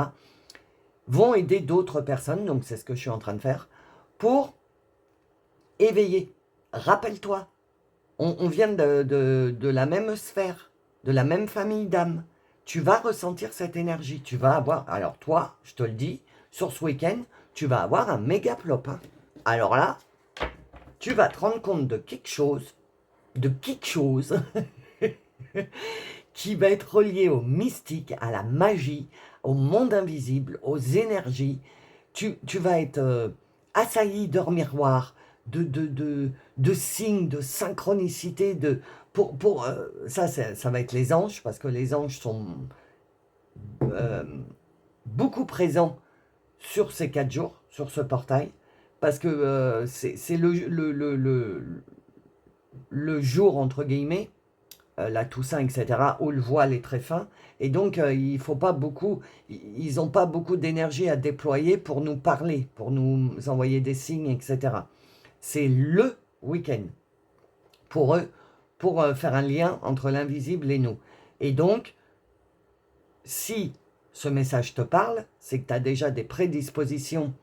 vont aider d'autres personnes, donc c'est ce que je suis en train de faire, pour éveiller. Rappelle-toi, on vient de la même sphère, de la même famille d'âmes. Tu vas ressentir cette énergie, tu vas avoir, alors toi, je te le dis, sur ce week-end, tu vas avoir un méga plop. Hein. Alors là, tu vas te rendre compte de quelque chose qui va être relié au mystique, à la magie, au monde invisible, aux énergies. Tu vas être assailli d'heures miroirs, de signes, de synchronicité. Ça va être les anges, parce que les anges sont beaucoup présents sur ces 4 jours, sur ce portail, parce que c'est le jour, entre guillemets, la Toussaint, etc., où le voile est très fin. Et donc, il faut pas beaucoup, ils n'ont pas beaucoup d'énergie à déployer pour nous parler, pour nous envoyer des signes, etc. C'est le week-end pour eux, pour faire un lien entre l'invisible et nous. Et donc, si ce message te parle, c'est que tu as déjà des prédispositions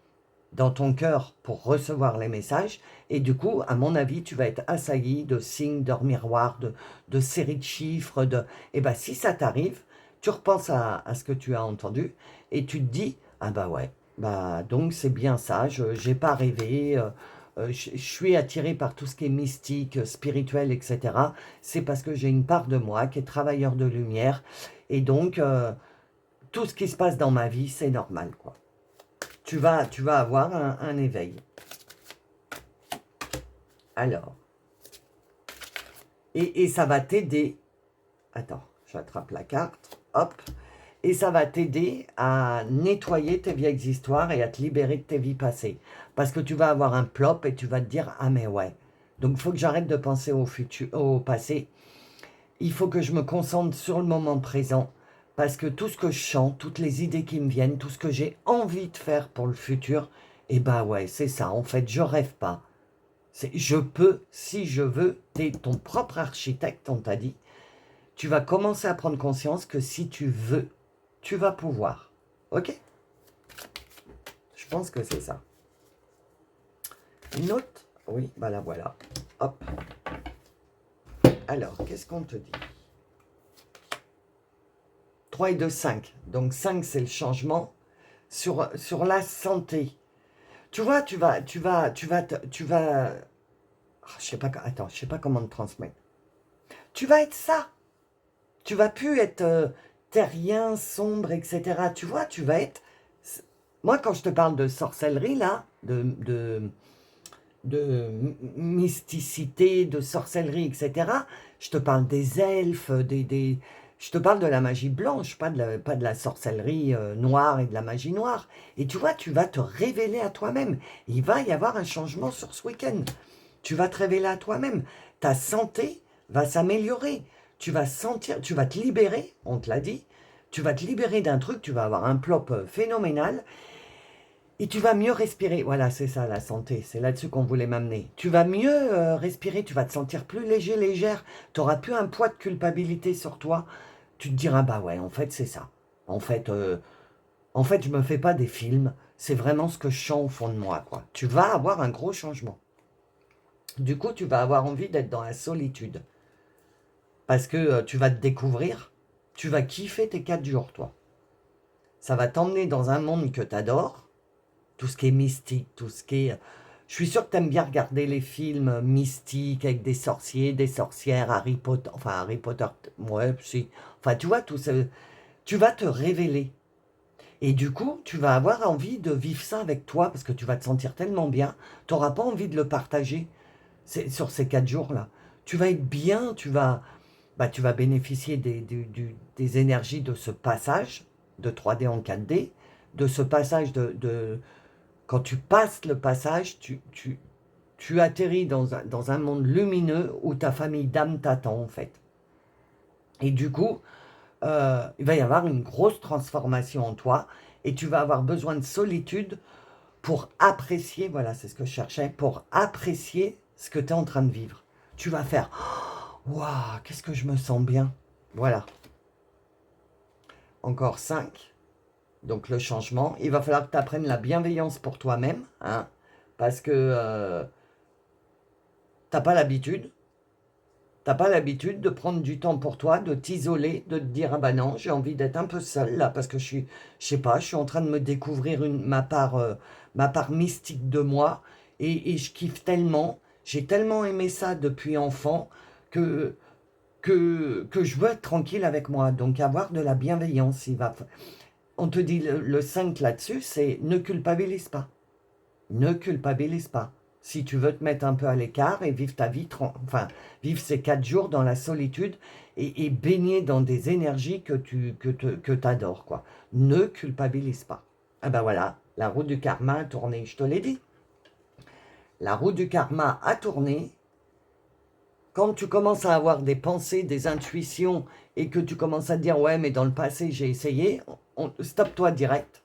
dans ton cœur pour recevoir les messages, et du coup, à mon avis, tu vas être assailli de signes, d'heures miroirs, de séries de chiffres, et bien si ça t'arrive, tu repenses à ce que tu as entendu, et tu te dis, ah bah ouais, bah donc c'est bien ça, je n'ai pas rêvé, je suis attiré par tout ce qui est mystique, spirituel, etc. C'est parce que j'ai une part de moi qui est travailleur de lumière, et donc tout ce qui se passe dans ma vie, c'est normal, quoi. tu vas avoir un éveil. Alors, et ça va t'aider. Attends, j'attrape la carte. Hop. Et ça va t'aider à nettoyer tes vieilles histoires et à te libérer de tes vies passées. Parce que tu vas avoir un plop et tu vas te dire, ah mais ouais. Donc il faut que j'arrête de penser au futur, au passé. Il faut que je me concentre sur le moment présent. Parce que tout ce que je chante, toutes les idées qui me viennent, tout ce que j'ai envie de faire pour le futur, eh ben ouais, c'est ça. En fait, je rêve pas. Je peux, si je veux, t'es ton propre architecte, on t'a dit. Tu vas commencer à prendre conscience que si tu veux, tu vas pouvoir. Ok? Je pense que c'est ça. Une autre? Oui, bah la voilà. Hop. Alors, qu'est-ce qu'on te dit? 3 et 2, 5. Donc 5, c'est le changement sur la santé. Tu vois, je sais pas, attends, je sais pas comment te transmettre. Tu vas être ça. Tu vas plus être terrien, sombre, etc. Tu vois, tu vas être... Moi, quand je te parle de sorcellerie, là, de mysticité, de sorcellerie, etc., je te parle des elfes, je te parle de la magie blanche, pas de la sorcellerie noire et de la magie noire. Et tu vois, tu vas te révéler à toi-même. Il va y avoir un changement sur ce week-end. Tu vas te révéler à toi-même. Ta santé va s'améliorer. Tu vas sentir, tu vas te libérer, on te l'a dit. Tu vas te libérer d'un truc, tu vas avoir un plop phénoménal. Et tu vas mieux respirer. Voilà, c'est ça la santé. C'est là-dessus qu'on voulait m'amener. Tu vas mieux respirer. Tu vas te sentir plus léger, légère. Tu n'auras plus un poids de culpabilité sur toi. Tu te diras, bah ouais, en fait, c'est ça. En fait, je me fais pas des films. C'est vraiment ce que je sens au fond de moi, quoi. Tu vas avoir un gros changement. Du coup, tu vas avoir envie d'être dans la solitude. Parce que tu vas te découvrir. Tu vas kiffer tes 4 jours, toi. Ça va t'emmener dans un monde que tu adores. Tout ce qui est mystique, tout ce qui est... Je suis sûr que tu aimes bien regarder les films mystiques avec des sorciers, des sorcières, Harry Potter... Enfin, Harry Potter, ouais, si. Enfin, tu vois, tout ça... Tu vas te révéler. Et du coup, tu vas avoir envie de vivre ça avec toi parce que tu vas te sentir tellement bien. Tu n'auras pas envie de le partager sur ces 4 jours-là. Tu vas être bien, tu vas bénéficier des énergies de ce passage de 3D en 4D, de ce passage quand tu passes le passage, tu atterris dans un monde lumineux où ta famille d'âme t'attend en fait. Et du coup, il va y avoir une grosse transformation en toi et tu vas avoir besoin de solitude pour apprécier, voilà, c'est ce que je cherchais, pour apprécier ce que tu es en train de vivre. Tu vas faire, waouh, qu'est-ce que je me sens bien. Voilà. Encore 5. Donc le changement, il va falloir que tu apprennes la bienveillance pour toi-même, hein, parce que t'as pas l'habitude. T'as pas l'habitude de prendre du temps pour toi, de t'isoler, de te dire ah bah non, j'ai envie d'être un peu seule là parce que je sais pas, je suis en train de me découvrir ma part mystique de moi et je kiffe tellement, j'ai tellement aimé ça depuis enfant que que je veux être tranquille avec moi. Donc avoir de la bienveillance, on te dit le 5 là-dessus, c'est ne culpabilise pas. Ne culpabilise pas. Si tu veux te mettre un peu à l'écart et vivre ta vie, vivre ces 4 jours dans la solitude et baigner dans des énergies que t'adores, quoi. Ne culpabilise pas. Ah ben voilà, la roue du karma a tourné, je te l'ai dit. La roue du karma a tourné. Quand tu commences à avoir des pensées, des intuitions et que tu commences à te dire ouais mais dans le passé j'ai essayé, stoppe-toi direct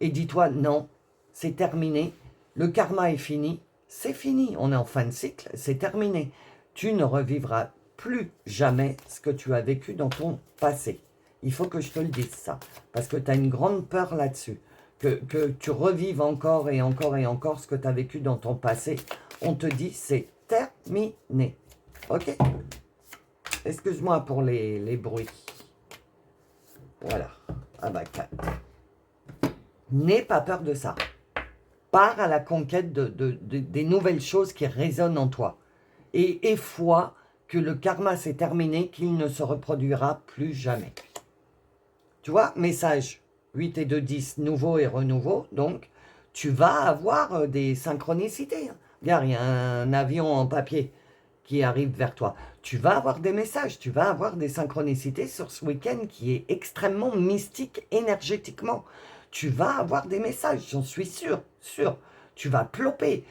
et dis-toi non, c'est terminé, le karma est fini, c'est fini, on est en fin de cycle, c'est terminé. Tu ne revivras plus jamais ce que tu as vécu dans ton passé. Il faut que je te le dise ça, parce que tu as une grande peur là-dessus, que tu revives encore et encore et encore ce que tu as vécu dans ton passé. On te dit c'est terminé. Ok? Excuse-moi pour les bruits. Voilà. Ah bah 4. N'aie pas peur de ça. Pars à la conquête des nouvelles choses qui résonnent en toi. Et foi que le karma s'est terminé, qu'il ne se reproduira plus jamais. Tu vois, message 8 et 2, 10, nouveau et renouveau. Donc, tu vas avoir des synchronicités. Regarde, il y a un avion en papier qui arrive vers toi. Tu vas avoir des messages, tu vas avoir des synchronicités sur ce week-end qui est extrêmement mystique énergétiquement. Tu vas avoir des messages, j'en suis sûr. Tu vas ploper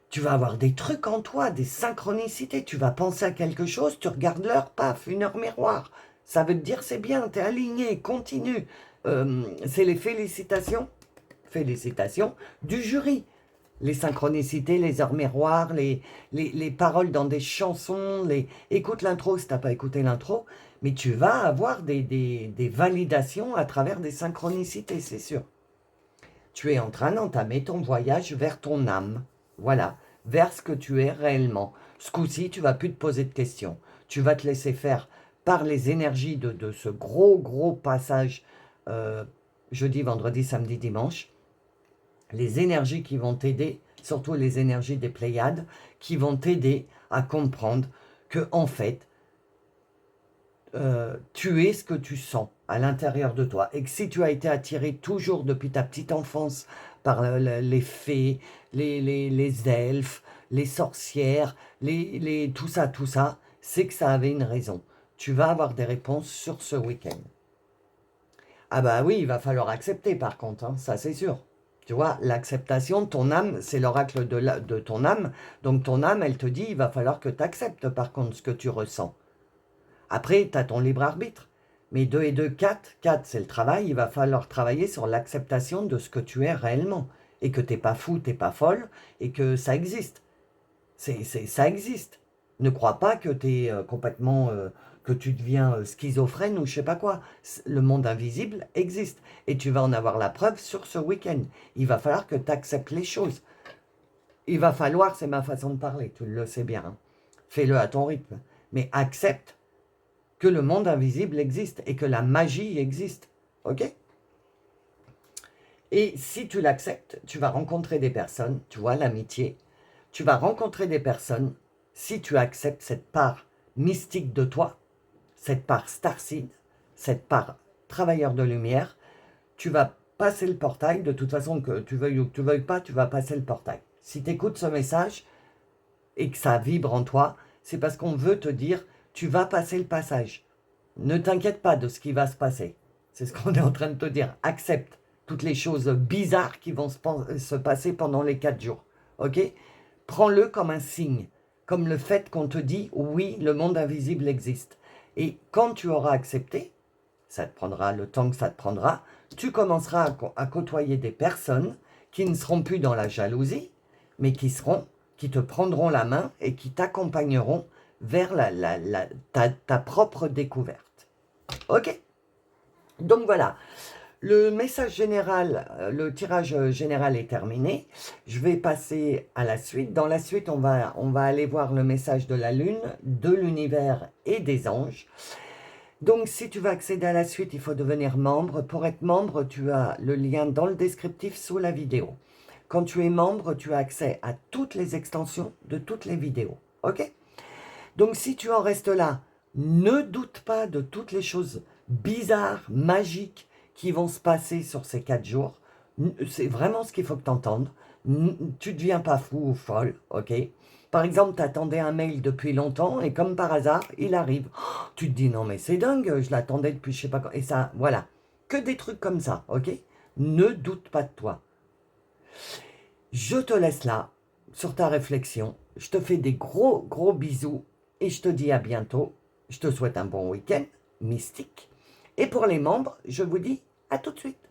tu vas avoir des trucs en toi, des synchronicités. Tu vas penser à quelque chose, tu regardes l'heure, paf, une heure miroir. Ça veut te dire c'est bien, t'es aligné, continue. C'est les félicitations du jury. Les synchronicités, les heures miroirs, les paroles dans des chansons, écoute l'intro si tu n'as pas écouté l'intro, mais tu vas avoir des validations à travers des synchronicités, c'est sûr. Tu es en train d'entamer ton voyage vers ton âme, voilà, vers ce que tu es réellement. Ce coup-ci, tu vas plus te poser de questions. Tu vas te laisser faire par les énergies de ce gros passage jeudi, vendredi, samedi, dimanche. Les énergies qui vont t'aider, surtout les énergies des Pléiades, qui vont t'aider à comprendre que, en fait, tu es ce que tu sens à l'intérieur de toi. Et que si tu as été attiré toujours depuis ta petite enfance par les fées, les elfes, les sorcières, tout ça, c'est que ça avait une raison. Tu vas avoir des réponses sur ce week-end. Ah bah oui, il va falloir accepter par contre, hein, ça c'est sûr. Tu vois, l'acceptation de ton âme, c'est l'oracle de ton âme. Donc ton âme, elle te dit, il va falloir que tu acceptes par contre ce que tu ressens. Après, tu as ton libre arbitre. Mais 2 et 2, 4. 4, c'est le travail. Il va falloir travailler sur l'acceptation de ce que tu es réellement. Et que tu n'es pas fou, tu n'es pas folle. Et que ça existe. Ça existe. Ne crois pas que tu es complètement... que tu deviens schizophrène ou je sais pas quoi. Le monde invisible existe. Et tu vas en avoir la preuve sur ce week-end. Il va falloir que tu acceptes les choses. Il va falloir, c'est ma façon de parler, tu le sais bien. Hein. Fais-le à ton rythme. Mais accepte que le monde invisible existe et que la magie existe. Ok? Et si tu l'acceptes, tu vas rencontrer des personnes, tu vois, l'amitié. Tu vas rencontrer des personnes, si tu acceptes cette part mystique de toi, cette part starseed, cette part travailleur de lumière, tu vas passer le portail. De toute façon, que tu veuilles ou que tu veuilles pas, tu vas passer le portail. Si tu écoutes ce message et que ça vibre en toi, c'est parce qu'on veut te dire, tu vas passer le passage. Ne t'inquiète pas de ce qui va se passer. C'est ce qu'on est en train de te dire. Accepte toutes les choses bizarres qui vont se passer pendant les 4 jours. Ok? Prends-le comme un signe, comme le fait qu'on te dit, oui, le monde invisible existe. Et quand tu auras accepté, ça te prendra le temps que ça te prendra, tu commenceras à côtoyer des personnes qui ne seront plus dans la jalousie, mais qui te prendront la main et qui t'accompagneront vers ta propre découverte. Ok? Donc voilà, le message général, le tirage général est terminé. Je vais passer à la suite. Dans la suite, on va aller voir le message de la Lune, de l'univers et des anges. Donc, si tu veux accéder à la suite, il faut devenir membre. Pour être membre, tu as le lien dans le descriptif sous la vidéo. Quand tu es membre, tu as accès à toutes les extensions de toutes les vidéos. Ok? Donc, si tu en restes là, ne doute pas de toutes les choses bizarres, magiques qui vont se passer sur ces 4 jours. C'est vraiment ce qu'il faut que tu entendes. Tu ne deviens pas fou ou folle, ok? Par exemple, tu attendais un mail depuis longtemps et comme par hasard, il arrive. Oh, tu te dis, non mais c'est dingue, je l'attendais depuis je sais pas quand. Et ça, voilà. Que des trucs comme ça, ok? Ne doute pas de toi. Je te laisse là, sur ta réflexion. Je te fais des gros bisous et je te dis à bientôt. Je te souhaite un bon week-end mystique. Et pour les membres, je vous dis à tout de suite.